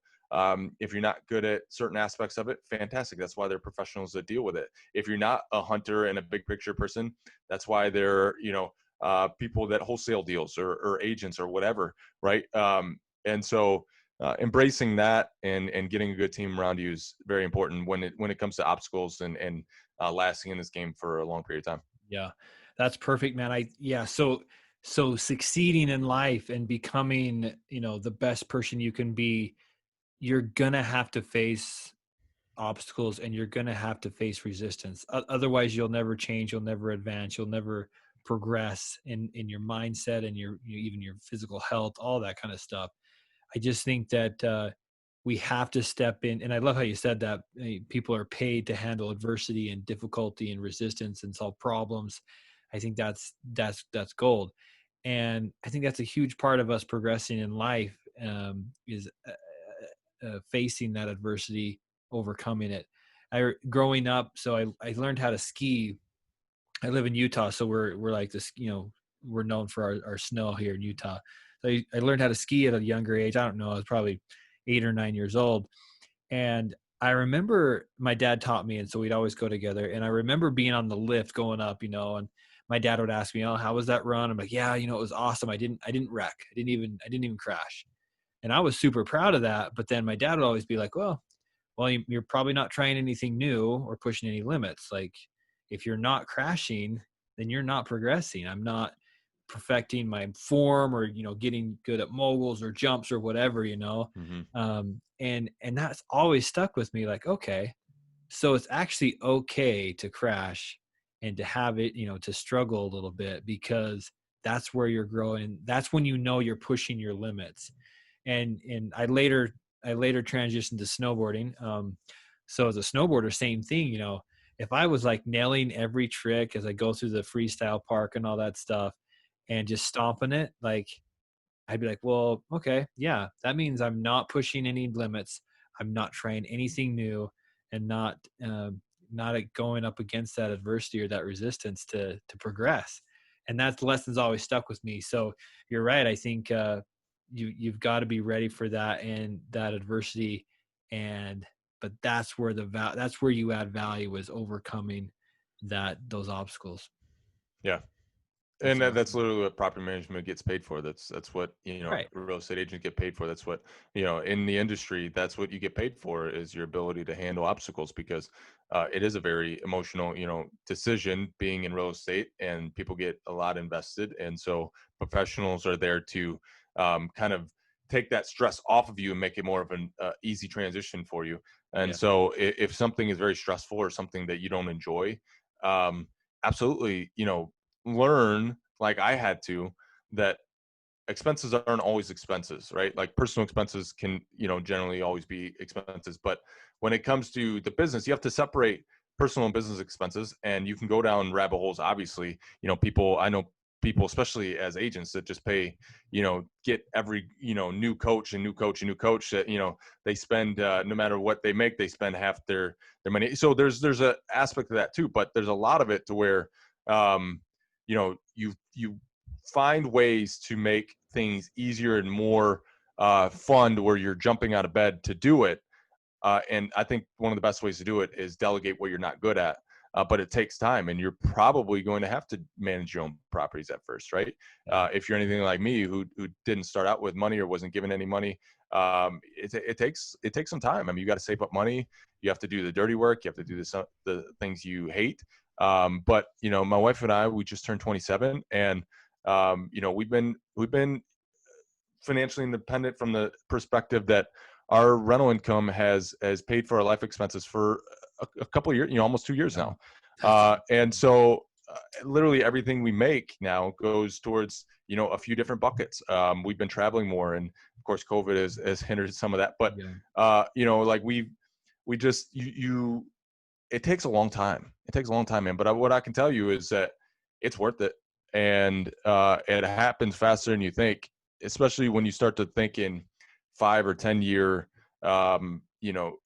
If you're not good at certain aspects of it, fantastic. That's why there are professionals that deal with it. If you're not a hunter and a big picture person, that's why there are, people that wholesale deals, or agents or whatever. Right. And so, embracing that and getting a good team around you is very important when it comes to obstacles and lasting in this game for a long period of time. Yeah, that's perfect, man. So succeeding in life and becoming, the best person you can be, you're gonna have to face obstacles, and you're gonna have to face resistance. Otherwise, you'll never change, you'll never advance, you'll never progress in your mindset and even your physical health, all that kind of stuff. I just think that we have to step in, and I love how you said that people are paid to handle adversity and difficulty and resistance and solve problems. I think that's gold, and I think that's a huge part of us progressing in life, is facing that adversity, overcoming it. Growing up, so I learned how to ski. I live in Utah, so we're like this, we're known for our snow here in Utah. So I learned how to ski at a younger age. I don't know, I was probably 8 or 9 years old. And I remember my dad taught me, and so we'd always go together. And I remember being on the lift going up, and my dad would ask me, "Oh, how was that run?" I'm like, "Yeah, it was awesome. I didn't wreck. I didn't even crash." And I was super proud of that. But then my dad would always be like, well, you're probably not trying anything new or pushing any limits. Like, if you're not crashing, then you're not progressing. I'm not perfecting my form, or, getting good at moguls or jumps or whatever, Mm-hmm. And that's always stuck with me. Like, okay, so it's actually okay to crash and to have it, to struggle a little bit, because that's where you're growing. That's when you're pushing your limits. And I later transitioned to snowboarding. So as a snowboarder, same thing. If I was like nailing every trick as I go through the freestyle park and all that stuff, and just stomping it, like I'd be like, well, okay, yeah, that means I'm not pushing any limits. I'm not trying anything new, and not going up against that adversity or that resistance to progress. And that lesson's always stuck with me. So you're right. I think you've got to be ready for that and that adversity, but that's where that's where you add value, is overcoming those obstacles. Yeah. That's And that's awesome. literally what property management gets paid for. That's what, Right. real estate agents get paid for. That's what, in the industry, that's what you get paid for, is your ability to handle obstacles, because it is a very emotional, decision being in real estate, and people get a lot invested. And so professionals are there to kind of take that stress off of you and make it more of an easy transition for you. And Yeah. so if something is very stressful or something that you don't enjoy, absolutely, learn, like I had to, that expenses aren't always expenses, right? Like personal expenses can, generally always be expenses. But when it comes to the business, you have to separate personal and business expenses, and you can go down rabbit holes. Obviously, I know people, especially as agents, that just pay, get every, new coach and new coach and new coach that, they spend, no matter what they make, they spend half their money. So there's a aspect of that too, but there's a lot of it to where, um, you find ways to make things easier and more fun, to where you're jumping out of bed to do it. And I think one of the best ways to do it is delegate what you're not good at. But it takes time, and you're probably going to have to manage your own properties at first, right? Yeah. If you're anything like me, who didn't start out with money or wasn't given any money, it takes some time. I mean, you got to save up money. You have to do the dirty work. You have to do the things you hate. But my wife and I, we just turned 27, and we've been financially independent from the perspective that our rental income has paid for our life expenses for a couple of years, almost 2 years Wow. now. That's And so literally everything we make now goes towards, a few different buckets. We've been traveling more, and of course COVID has hindered some of that, but yeah. like we just, it takes a long time. It takes a long time, man. But what I can tell you is that it's worth it. And it happens faster than you think, especially when you start to think in 5 or 10 year,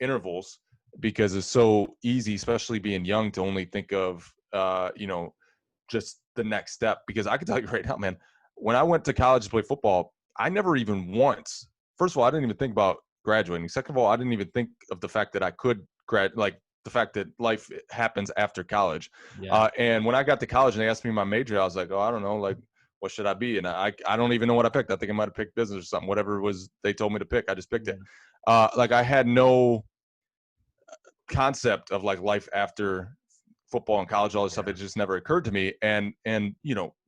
intervals, because it's so easy, especially being young, to only think of, just the next step. Because I can tell you right now, man, when I went to college to play football, I never even once, first of all, I didn't even think about graduating. Second of all, I didn't even think of the fact that I could like the fact that life happens after college. Yeah. And when I got to college and they asked me my major, I was like, oh, I don't know, like, what should I be? And I don't even know what I picked. I think I might have picked business or something. Whatever it was they told me to pick, I just picked Yeah. it. Like I had no concept of like life after football and college, all this stuff. Yeah. It just never occurred to me. And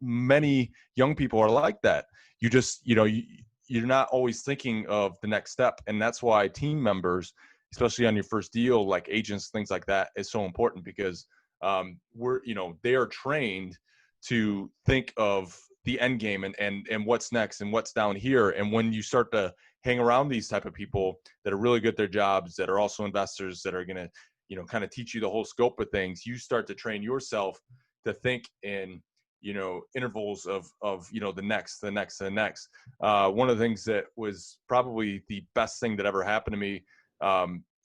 many young people are like that. You just, you're not always thinking of the next step. And that's why team members, especially on your first deal, like agents, things like that, is so important, because they are trained to think of the end game and what's next and what's down here. And when you start to hang around these type of people that are really good at their jobs, that are also investors, that are going to, kind of teach you the whole scope of things, you start to train yourself to think in, intervals of, the next. One of the things that was probably the best thing that ever happened to me,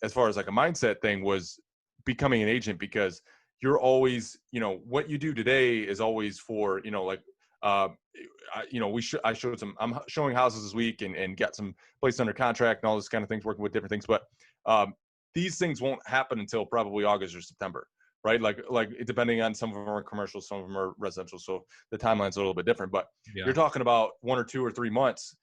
as far as like a mindset thing, was becoming an agent, because you're always, what you do today is always for, like, I showed I'm showing houses this week and got some placed under contract and all this kind of things, working with different things. But these things won't happen until probably August or September, right? Like depending on, some of them are commercial, some of them are residential. So the timeline's a little bit different, but Yeah. you're talking about 1 or 2 or 3 months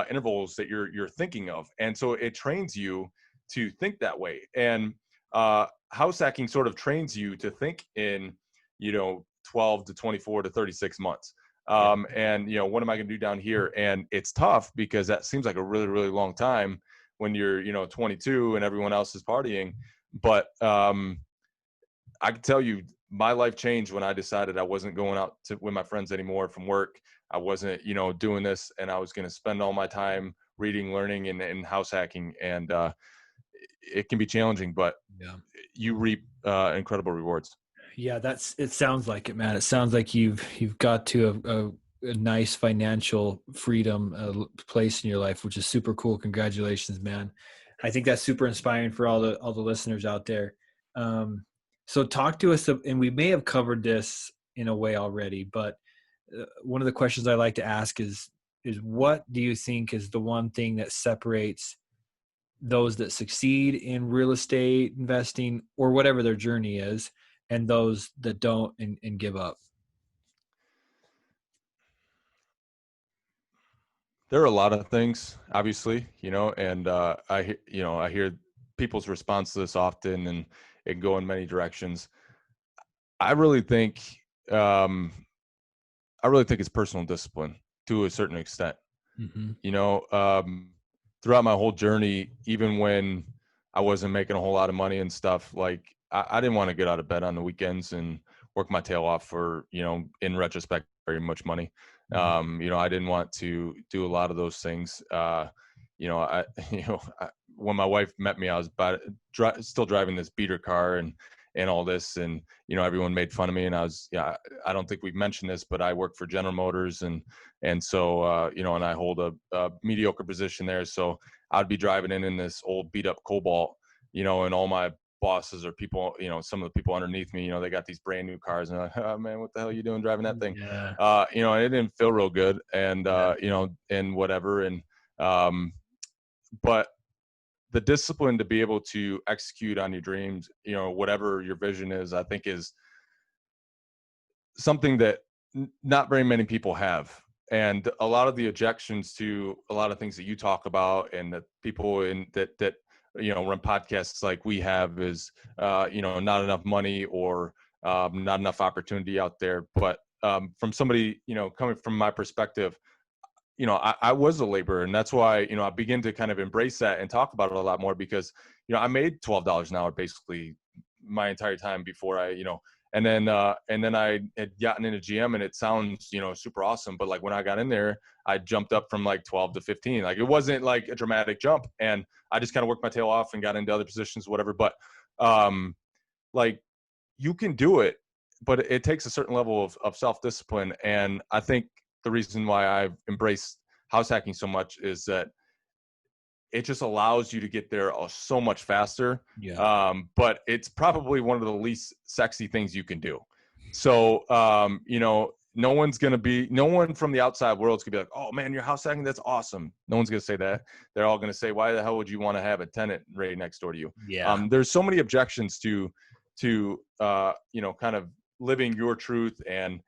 intervals that you're thinking of. And so it trains you to think that way. And house hacking sort of trains you to think in, 12 to 24 to 36 months. Yeah. And what am I going to do down here? And it's tough, because that seems like a really, really long time when you're 22 and everyone else is partying. But I can tell you, my life changed when I decided I wasn't going out with my friends anymore from work. I wasn't, doing this, and I was going to spend all my time reading, learning, and house hacking. And it can be challenging, but Yeah. you reap incredible rewards. Yeah, it sounds like it, man. It sounds like you've got to a nice financial freedom place in your life, which is super cool. Congratulations, man. I think that's super inspiring for all the listeners out there. So talk to us, and we may have covered this in a way already, but one of the questions I like to ask is what do you think is the one thing that separates those that succeed in real estate investing or whatever their journey is, and those that don't and give up? There are a lot of things, obviously, and I hear people's response to this often, and it can go in many directions. I really think, um, it's personal discipline to a certain extent. Mm-hmm. You know, throughout my whole journey, even when I wasn't making a whole lot of money and stuff, like I didn't want to get out of bed on the weekends and work my tail off for, in retrospect, very much money. I didn't want to do a lot of those things. I, when my wife met me, I was still driving this beater car and all this, and everyone made fun of me, and I don't think we've mentioned this, but I work for General Motors, and so and I hold a mediocre position there, so I'd be driving in this old beat up Cobalt, and all my bosses or people, some of the people underneath me, they got these brand new cars, and they're like, oh man, what the hell are you doing driving that thing? Yeah. And it didn't feel real good, and Yeah. and whatever, and but the discipline to be able to execute on your dreams, whatever your vision is, I think is something that not very many people have. And a lot of the objections to a lot of things that you talk about, and that people in that run podcasts like we have, is not enough money, or not enough opportunity out there. But from somebody, coming from my perspective, I was a laborer, and that's why, I begin to kind of embrace that and talk about it a lot more, because, I made $12 an hour basically my entire time before and then I had gotten into GM, and it sounds, super awesome. But like when I got in there, I jumped up from like 12 to 15. Like it wasn't like a dramatic jump, and I just kind of worked my tail off and got into other positions, whatever. But like you can do it, but it takes a certain level of self-discipline. And I think the reason why I've embraced house hacking so much is that it just allows you to get there so much faster. Yeah. But it's probably one of the least sexy things you can do. So, no one from the outside world's gonna be like, oh man, you're house hacking, that's awesome. No one's gonna say that. They're all gonna say, why the hell would you want to have a tenant right next door to you? Yeah. There's so many objections to kind of living your truth and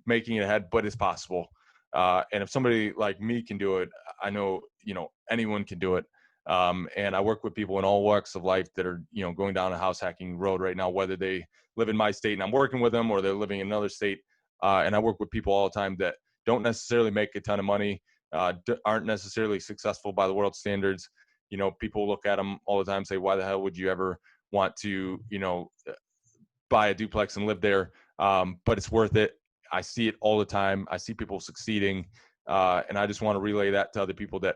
making it ahead, but it's possible. And if somebody like me can do it, I know, anyone can do it. And I work with people in all walks of life that are, going down a house hacking road right now, whether they live in my state and I'm working with them, or they're living in another state. And I work with people all the time that don't necessarily make a ton of money, aren't necessarily successful by the world standards. People look at them all the time and say, why the hell would you ever want to, buy a duplex and live there? But it's worth it. I see it all the time. I see people succeeding. And I just want to relay that to other people that,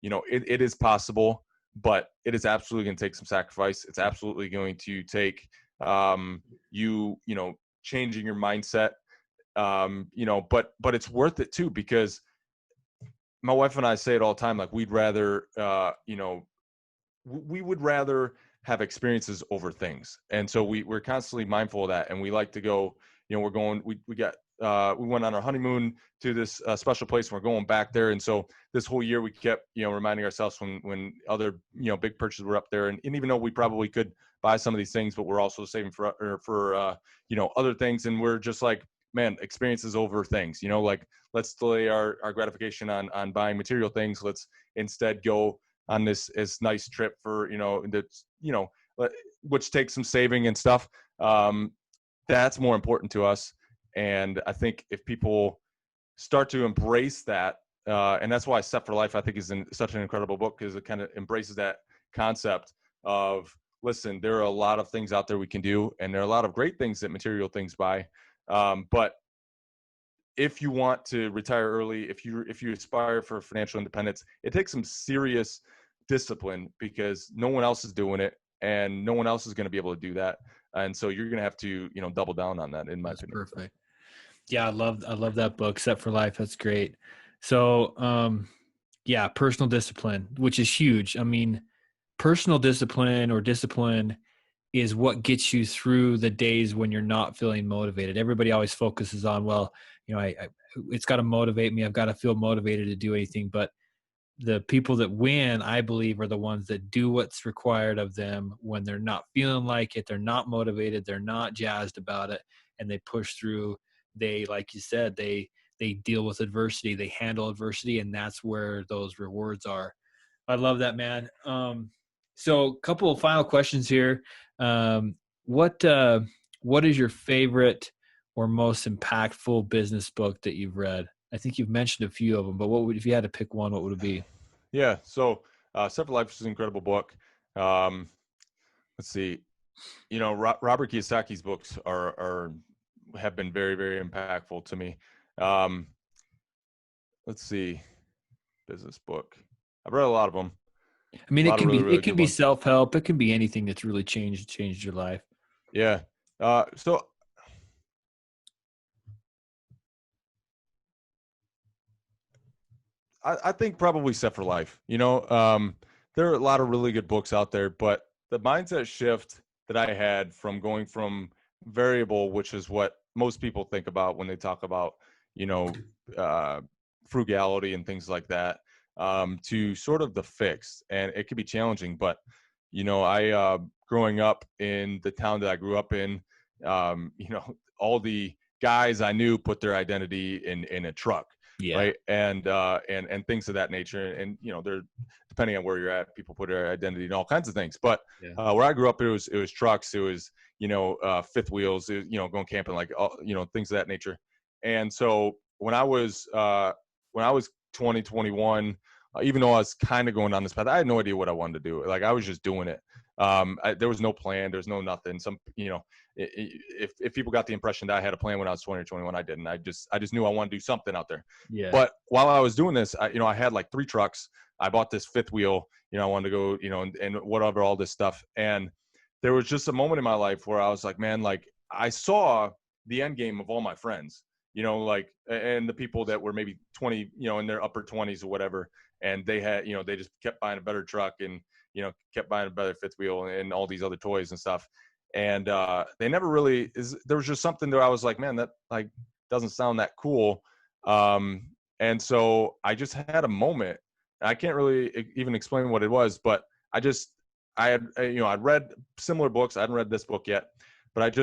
it is possible, but it is absolutely going to take some sacrifice. It's absolutely going to take changing your mindset, but it's worth it too, because my wife and I say it all the time. Like we'd rather, we would rather have experiences over things. And so we're constantly mindful of that. And we like to go, we went on our honeymoon to this special place, and we're going back there. And so this whole year we kept, reminding ourselves when other, big purchases were up there. And even though we probably could buy some of these things, but we're also saving for other things. And we're just like, man, experiences over things, like let's delay our gratification on buying material things. Let's instead go on this nice trip for, which takes some saving and stuff. That's more important to us. And I think if people start to embrace that, and that's why Set for Life, I think, is such an incredible book, because it kind of embraces that concept of listen, there are a lot of things out there we can do, and there are a lot of great things that material things buy. But if you want to retire early, if you aspire for financial independence, it takes some serious discipline because no one else is doing it, and no one else is going to be able to do that. And so you're going to have to, double down on that, in my That's opinion. perfect. Yeah, I love that book, Set for Life. That's great. So, yeah, personal discipline, which is huge. I mean, personal discipline or discipline is what gets you through the days when you're not feeling motivated. Everybody always focuses on, well, it's got to motivate me. I've got to feel motivated to do anything. But the people that win, I believe, are the ones that do what's required of them when they're not feeling like it. They're not motivated. They're not jazzed about it, and they push through. They, like you said, they deal with adversity. They handle adversity, and that's where those rewards are. I love that, man. So a couple of final questions here. What is your favorite or most impactful business book that you've read? I think you've mentioned a few of them, but if you had to pick one, what would it be? Yeah. So, Set for Life is an incredible book. Let's see. Robert Kiyosaki's books have been very, very impactful to me. Let's see. Business book. I've read a lot of them. I mean, A lot of really, really it can good be ones. self-help. It can be anything that's really changed your life. Yeah. So I think probably Set for Life. There are a lot of really good books out there, but the mindset shift that I had from going from variable, which is what most people think about when they talk about, you know, uh, frugality and things like that, to sort of the fixed. And it can be challenging, but, I, growing up in the town that I grew up in, all the guys I knew put their identity in a truck. Yeah. Right. And things of that nature. And, they're, depending on where you're at, people put their identity in all kinds of things. But where I grew up, it was trucks. It was, fifth wheels, going camping, like, things of that nature. And so when I was 20, 21, even though I was kind of going down this path, I had no idea what I wanted to do. Like, I was just doing it. There was no plan. There's no nothing. If people got the impression that I had a plan when I was 20 or 21, I didn't. I just knew I wanted to do something out there. Yeah. But while I was doing this, I had like 3 trucks. I bought this fifth wheel, I wanted to go, and whatever, all this stuff. And there was just a moment in my life where I was like, man, like, I saw the end game of all my friends, and the people that were maybe 20, in their upper 20s or whatever. And they had, they just kept buying a better truck and, kept buying a better fifth wheel and all these other toys and stuff. And they never really there was just something there. I was like, man, that like doesn't sound that cool. And so I just had a moment. I can't really even explain what it was, but I'd read similar books. I hadn't read this book yet, but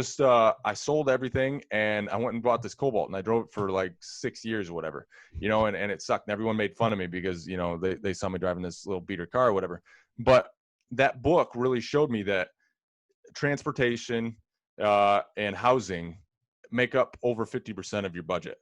I sold everything and I went and bought this Cobalt and I drove it for like 6 years or whatever, and it sucked. And everyone made fun of me because, they saw me driving this little beater car or whatever. But that book really showed me that transportation and housing make up over 50% of your budget.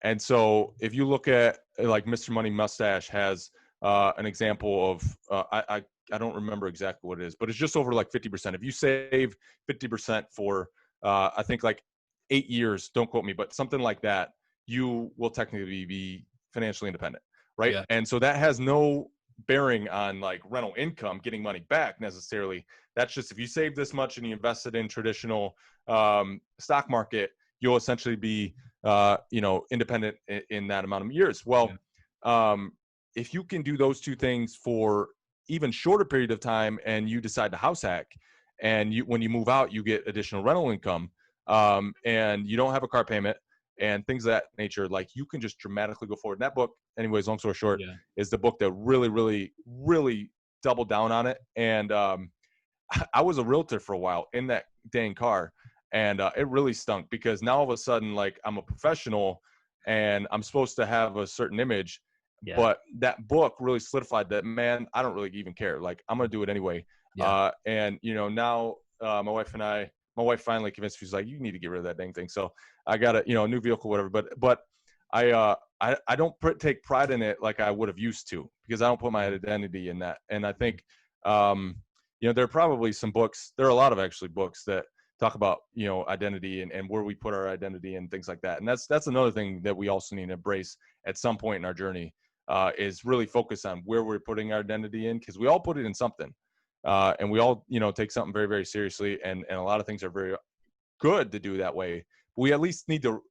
And so if you look at, like, Mr. Money Mustache has an example of I don't remember exactly what it is, but it's just over like 50%. If you save 50% for I think like 8 years, don't quote me, but something like that, you will technically be financially independent, right? Yeah. And so that has no bearing on like rental income, getting money back necessarily. That's just, if you save this much and you invest it in traditional stock market, you'll essentially be independent in that amount of years. Well, if you can do those two things for even shorter period of time, and you decide to house hack, and when you move out, you get additional rental income, and you don't have a car payment and things of that nature, like, you can just dramatically go forward. And that book, anyways, long story short, is the book that really, really, really doubled down on it. And I was a realtor for a while in that dang car. And it really stunk because now all of a sudden, like, I'm a professional and I'm supposed to have a certain image. Yeah. But that book really solidified that, man, I don't really even care. Like, I'm going to do it anyway. Yeah. And, now my wife finally convinced me. She's like, you need to get rid of that dang thing. So I got a new vehicle, whatever. But I don't take pride in it like I would have used to, because I don't put my identity in that. And I think there are probably some books. There are a lot of actually books that talk about, identity and where we put our identity and things like that. And that's another thing that we also need to embrace at some point in our journey, is really focus on where we're putting our identity in, because we all put it in something. And we all, take something very, very seriously. And a lot of things are very good to do that way. But we at least need to,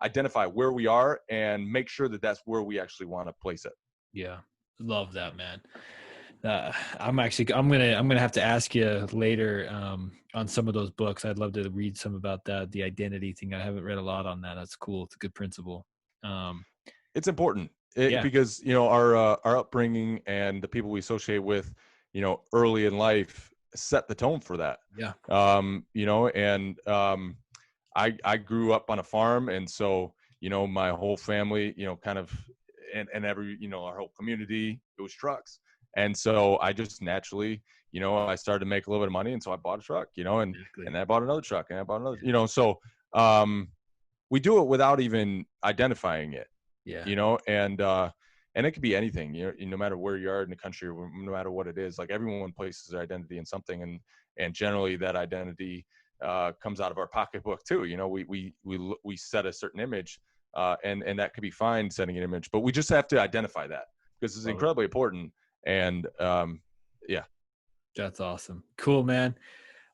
identify where we are and make sure that that's where we actually want to place it. Yeah. Love that, man. I'm gonna have to ask you later on some of those books. I'd love to read some about that, the identity thing. I haven't read a lot on that. That's cool. It's a good principle. It's important Yeah. because our upbringing and the people we associate with, early in life set the tone for that. Yeah. I grew up on a farm, and so my whole family, kind of, and every our whole community, it was trucks. And so I just naturally, I started to make a little bit of money, and so I bought a truck, Exactly. and I bought another truck, and I bought another, so we do it without even identifying it. Yeah. And it could be anything, no matter where you are in the country, or no matter what it is. Like, everyone places their identity in something, and generally that identity comes out of our pocketbook too. We set a certain image, and that could be fine, setting an image, but we just have to identify that, because it's incredibly important. And yeah. That's awesome. Cool, man.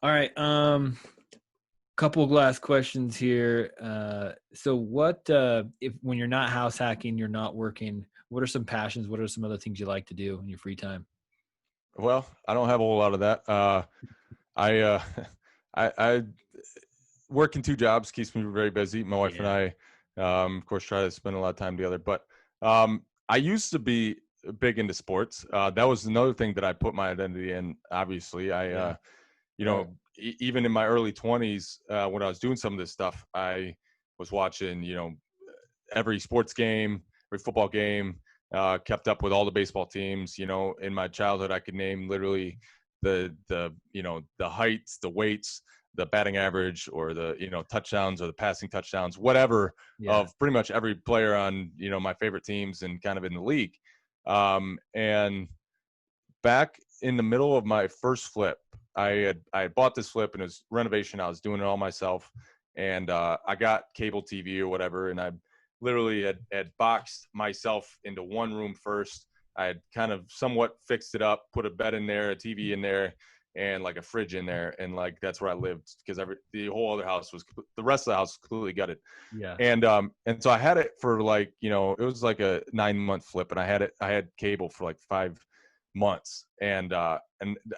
All right. Couple of last questions here. So what, if when you're not house hacking, you're not working, what are some passions? What are some other things you like to do in your free time? Well, I don't have a whole lot of that. I working two jobs keeps me very busy. My wife and I, of course, try to spend a lot of time together. But I used to be big into sports. That was another thing that I put my identity in. Obviously, even in my early 20s, when I was doing some of this stuff, I was watching, every sports game, every football game, kept up with all the baseball teams. In my childhood, I could name literally the heights, the weights, the batting average, or the, touchdowns or the passing touchdowns, whatever, of pretty much every player on, my favorite teams and kind of in the league. And back in the middle of my first flip, I had bought this flip, and it was renovation. I was doing it all myself, and I got cable TV or whatever, and I literally had boxed myself into one room first. I had kind of somewhat fixed it up, put a bed in there, a TV in there, and like a fridge in there, and like that's where I lived, because the whole other house the rest of the house was completely gutted. Yeah. And so I had it for like, it was like a 9-month flip, and I had cable for like 5 months, and I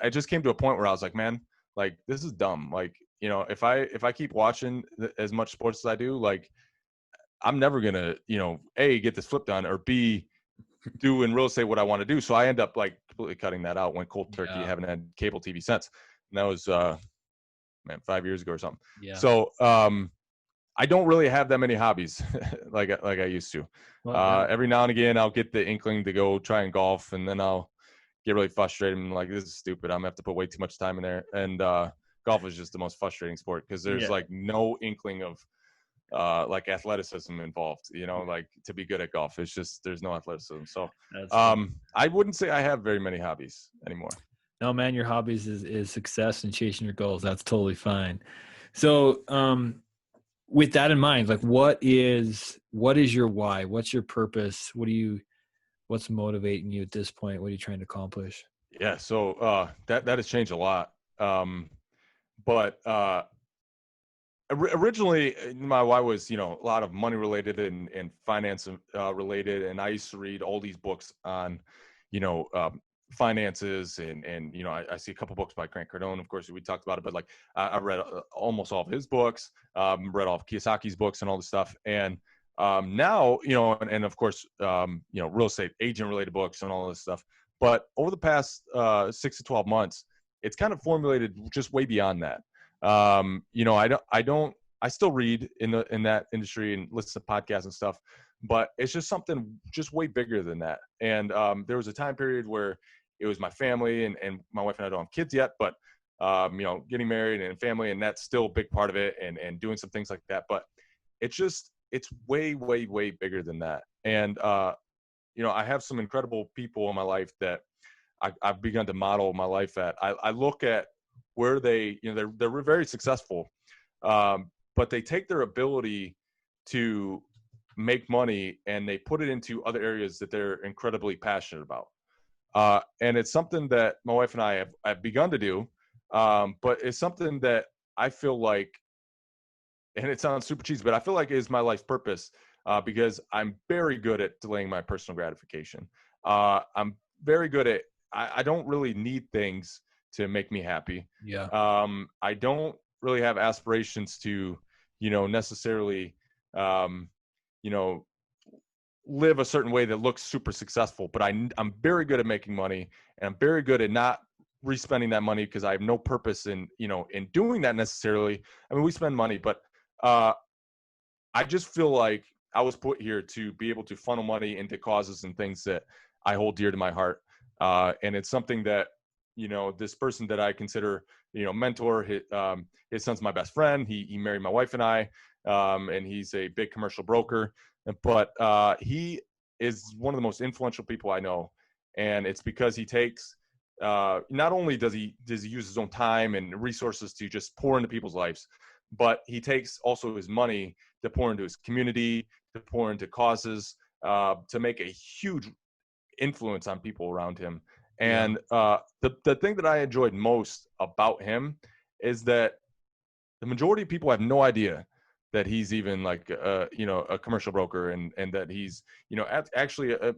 just came to a point where I was like, man, like, this is dumb. Like, if I keep watching as much sports as I do, like, I'm never gonna, A, get this flip done, or B, do in real estate what I want to do. So I end up like completely cutting that out, went cold turkey. Haven't had cable TV since. And that was 5 years ago or something. Yeah. So I don't really have that many hobbies like I used to. Every now and again, I'll get the inkling to go try and golf, and then I'll get really frustrated and like, this is stupid. I'm gonna have to put way too much time in there. And golf is just the most frustrating sport, because there's like no inkling of like athleticism involved, like, to be good at golf. It's just, there's no athleticism. So I wouldn't say I have very many hobbies anymore. No, man, your hobbies is success and chasing your goals. That's totally fine. So with that in mind, like, what is your why? What's your purpose? What's motivating you at this point? What are you trying to accomplish? Yeah. So that has changed a lot. But originally, my why was, a lot of money related and finance related. And I used to read all these books on, finances, and I see a couple books by Grant Cardone. Of course, we talked about it, but like, I read almost all of his books, read all of Kiyosaki's books and all this stuff. And now, and of course, real estate agent related books and all this stuff. But over the past 6 to 12 months, it's kind of formulated just way beyond that. I still read in that industry and listen to podcasts and stuff, but it's just something just way bigger than that. And there was a time period where it was my family, and my wife and I don't have kids yet, but getting married and family, and that's still a big part of it, and doing some things like that. But it's way, way, way bigger than that. And I have some incredible people in my life that I've begun to model my life at. I look at where they, they're very successful, but they take their ability to make money and they put it into other areas that they're incredibly passionate about. And it's something that my wife and I have begun to do, but it's something that I feel like, and it sounds super cheesy, but I feel like it is my life's purpose, because I'm very good at delaying my personal gratification. I'm very good at, I don't really need things to make me happy. Yeah. I don't really have aspirations to, necessarily, um, you know, live a certain way that looks super successful, but I'm very good at making money, and I'm very good at not respending that money because I have no purpose in, in doing that necessarily. I mean, we spend money, but I just feel like I was put here to be able to funnel money into causes and things that I hold dear to my heart. And it's something that, this person that I consider, mentor, his son's my best friend. He married my wife and I, and he's a big commercial broker, but he is one of the most influential people I know. And it's because he takes, not only does he use his own time and resources to just pour into people's lives, but he takes also his money to pour into his community, to pour into causes, to make a huge influence on people around him. And the thing that I enjoyed most about him is that the majority of people have no idea that he's even like a commercial broker, and that he's actually a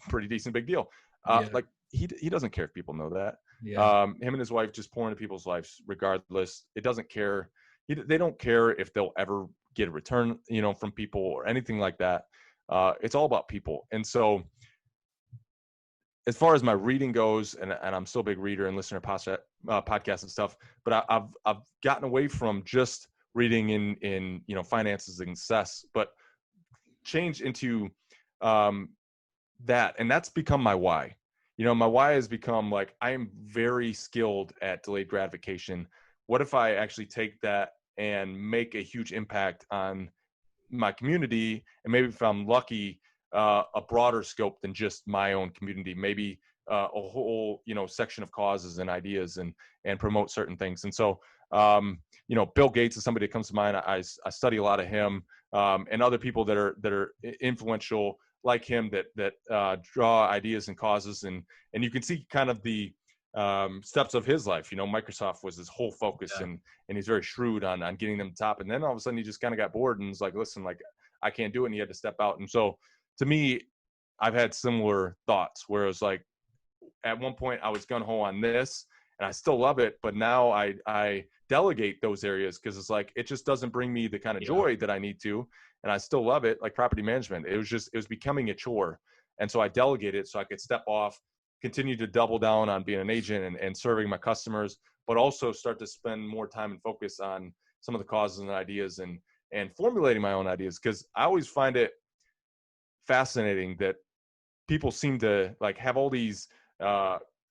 pretty decent big deal. Like he doesn't care if people know that. Him and his wife just pour into people's lives regardless. It doesn't care. They don't care if they'll ever get a return, from people or anything like that. It's all about people. And so as far as my reading goes, and I'm still a big reader and listener to podcasts and stuff, but I've gotten away from just reading in finances and success, but changed into that, and that's become my why. My why has become like, I am very skilled at delayed gratification. What if I actually take that and make a huge impact on my community, and maybe if I'm lucky, a broader scope than just my own community, maybe a whole section of causes and ideas, and promote certain things. And so Bill Gates is somebody that comes to mind. I study a lot of him, and other people that are influential like him, that draw ideas and causes, and you can see kind of the steps of his life. Microsoft was his whole focus, and he's very shrewd on getting them top. And then all of a sudden he just kind of got bored and was like, listen, like, I can't do it. And he had to step out. And so to me, I've had similar thoughts where it was like, at one point I was gung-ho on this and I still love it, but now I delegate those areas because it's like, it just doesn't bring me the kind of joy that I need to. And I still love it, like property management. It was becoming a chore. And so I delegated so I could step off, continue to double down on being an agent and serving my customers, but also start to spend more time and focus on some of the causes and ideas, and formulating my own ideas. Because I always find it fascinating that people seem to like have all these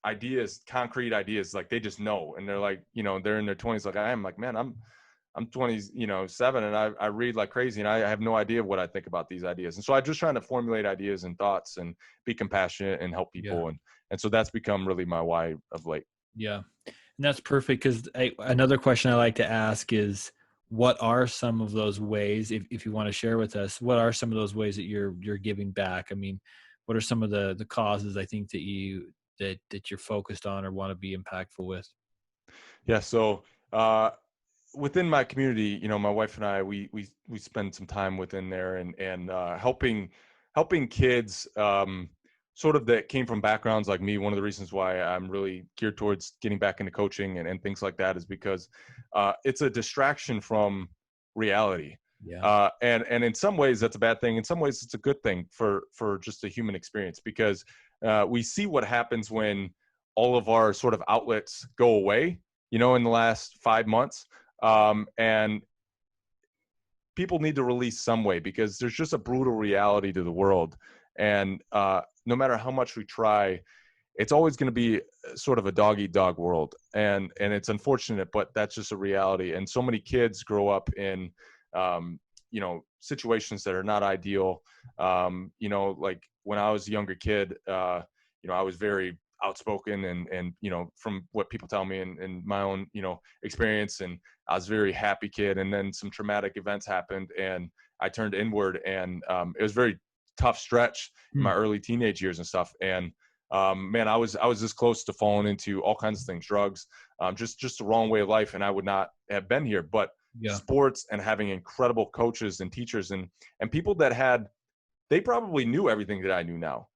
ideas, concrete ideas, like they just know, and they're like, they're in their 20s like I am. Like, man, I'm 27 and I read like crazy, and I have no idea what I think about these ideas. And so I'm just trying to formulate ideas and thoughts and be compassionate and help people. And so that's become really my why of late. Yeah. And that's perfect, because another question I like to ask is, what are some of those ways, if you want to share with us, what are some of those ways that you're giving back? I mean, what are some of the causes I think that you're focused on or want to be impactful with? Yeah. So within my community, my wife and I, we spend some time within there, and helping kids, sort of that came from backgrounds like me. One of the reasons why I'm really geared towards getting back into coaching and things like that is because it's a distraction from reality. And in some ways that's a bad thing. In some ways it's a good thing for just a human experience, because we see what happens when all of our sort of outlets go away, in the last 5 months. And people need to release some way, because there's just a brutal reality to the world. And no matter how much we try, it's always going to be sort of a dog-eat-dog world. And it's unfortunate, but that's just a reality. And so many kids grow up in, situations that are not ideal. Like when I was a younger kid, I was very outspoken and from what people tell me and my own experience, and I was a very happy kid, and then some traumatic events happened and I turned inward, and it was a very tough stretch in my early teenage years and stuff. And man, I was this close to falling into all kinds of things, drugs, just the wrong way of life, and I would not have been here. But sports and having incredible coaches and teachers and people that they probably knew everything that I knew now,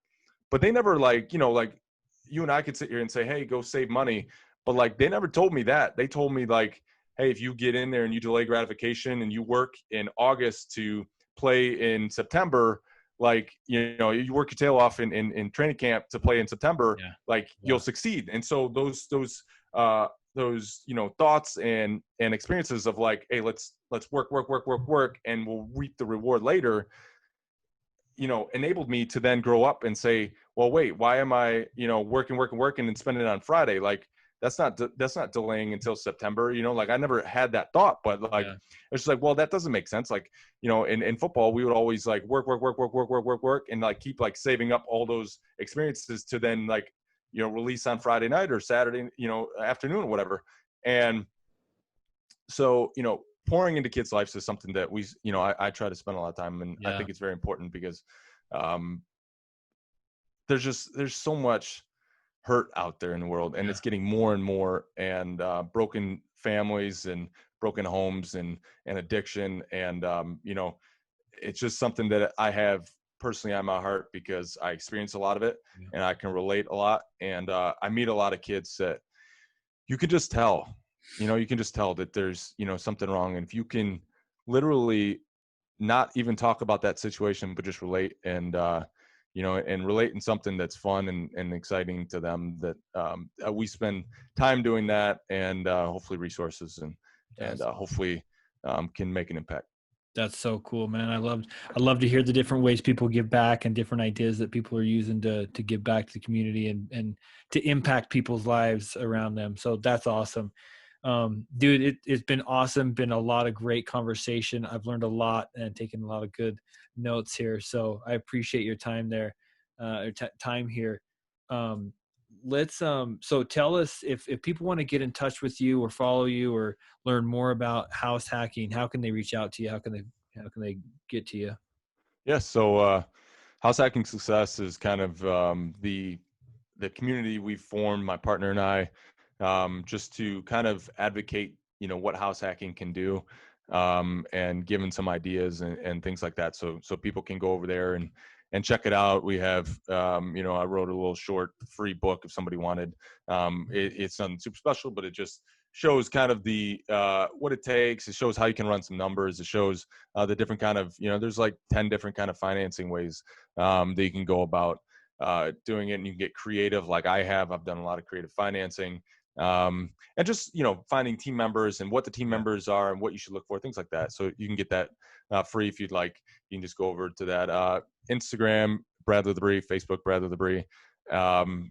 but they never like you and I could sit here and say, hey, go save money. But like, they never told me that. They told me like, hey, if you get in there and you delay gratification and you work in August to play in September, like, you work your tail off in training camp to play in September, you'll succeed. And so those thoughts and experiences of like, hey, let's work, and we'll reap the reward later, enabled me to then grow up and say, well, wait, why am I, working and spending it on Friday? Like, that's not delaying until September, like I never had that thought, but like, it's just like, well, that doesn't make sense. Like, in football, we would always like work, and like keep like saving up all those experiences to then like, release on Friday night or Saturday, afternoon or whatever. And so, pouring into kids' lives is something that we, I try to spend a lot of time, and I think it's very important because there's so much hurt out there in the world, and it's getting more and more, and broken families and broken homes and addiction. And, it's just something that I have personally on my heart because I experience a lot of it and I can relate a lot. And I meet a lot of kids that you can just tell, that there's, something wrong. And if you can literally not even talk about that situation, but just relate and relate in something that's fun and exciting to them, that we spend time doing that, and hopefully resources and hopefully can make an impact. That's so cool, man. I love to hear the different ways people give back and different ideas that people are using to give back to the community and to impact people's lives around them. So that's awesome. Dude, it's been awesome. Been a lot of great conversation. I've learned a lot and taken a lot of good notes here. So I appreciate your time there, time here. So tell us if people want to get in touch with you or follow you or learn more about house hacking, how can they reach out to you? How can they get to you? Yeah. So, House Hacking Success is kind of, the community we've formed, my partner and I, just to kind of advocate, what house hacking can do, and given some ideas and things like that. So people can go over there and check it out. We have, I wrote a little short free book if somebody wanted. It's nothing super special, but it just shows kind of the, what it takes. It shows how you can run some numbers. It shows, the different kind of, there's like 10 different kind of financing ways, that you can go about, doing it. And you can get creative. Like I've done a lot of creative financing, and just, finding team members and what the team members are and what you should look for, things like that. So you can get that, free if you'd like. You can just go over to that, Instagram, Bradley Labrie, Facebook, Bradley Labrie,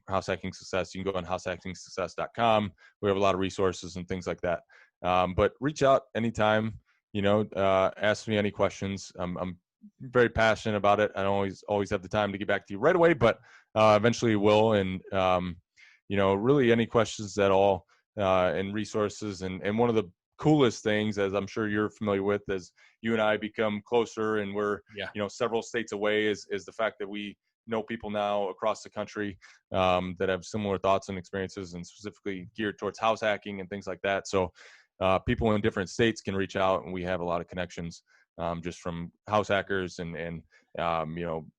House Hacking Success. You can go on househackingsuccess.com. We have a lot of resources and things like that. But reach out anytime, ask me any questions. I'm very passionate about it. I don't always have the time to get back to you right away, but, eventually will. And, really any questions at all, and resources. And one of the coolest things, as I'm sure you're familiar with, as you and I become closer and we're, several states away, is the fact that we know people now across the country, that have similar thoughts and experiences, and specifically geared towards house hacking and things like that. So, people in different states can reach out, and we have a lot of connections, just from house hackers and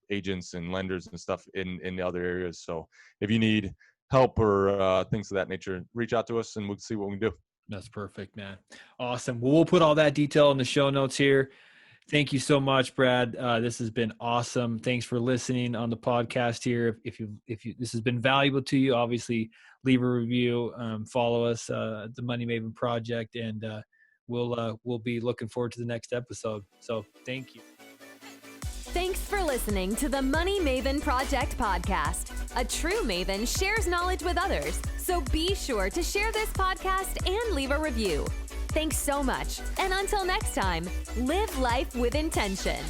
agents and lenders and stuff in the other areas. So if you need help or things of that nature, reach out to us and we'll see what we can do. That's perfect, man. Awesome. Well, we'll put all that detail in the show notes here. Thank you so much, Brad. This has been awesome. Thanks for listening on the podcast here. If this has been valuable to you, obviously leave a review, follow us, at the Money Maven Project, and we'll be looking forward to the next episode. So thank you. Thanks for listening to the Money Maven Project podcast. A true maven shares knowledge with others, so be sure to share this podcast and leave a review. Thanks so much, and until next time, live life with intention.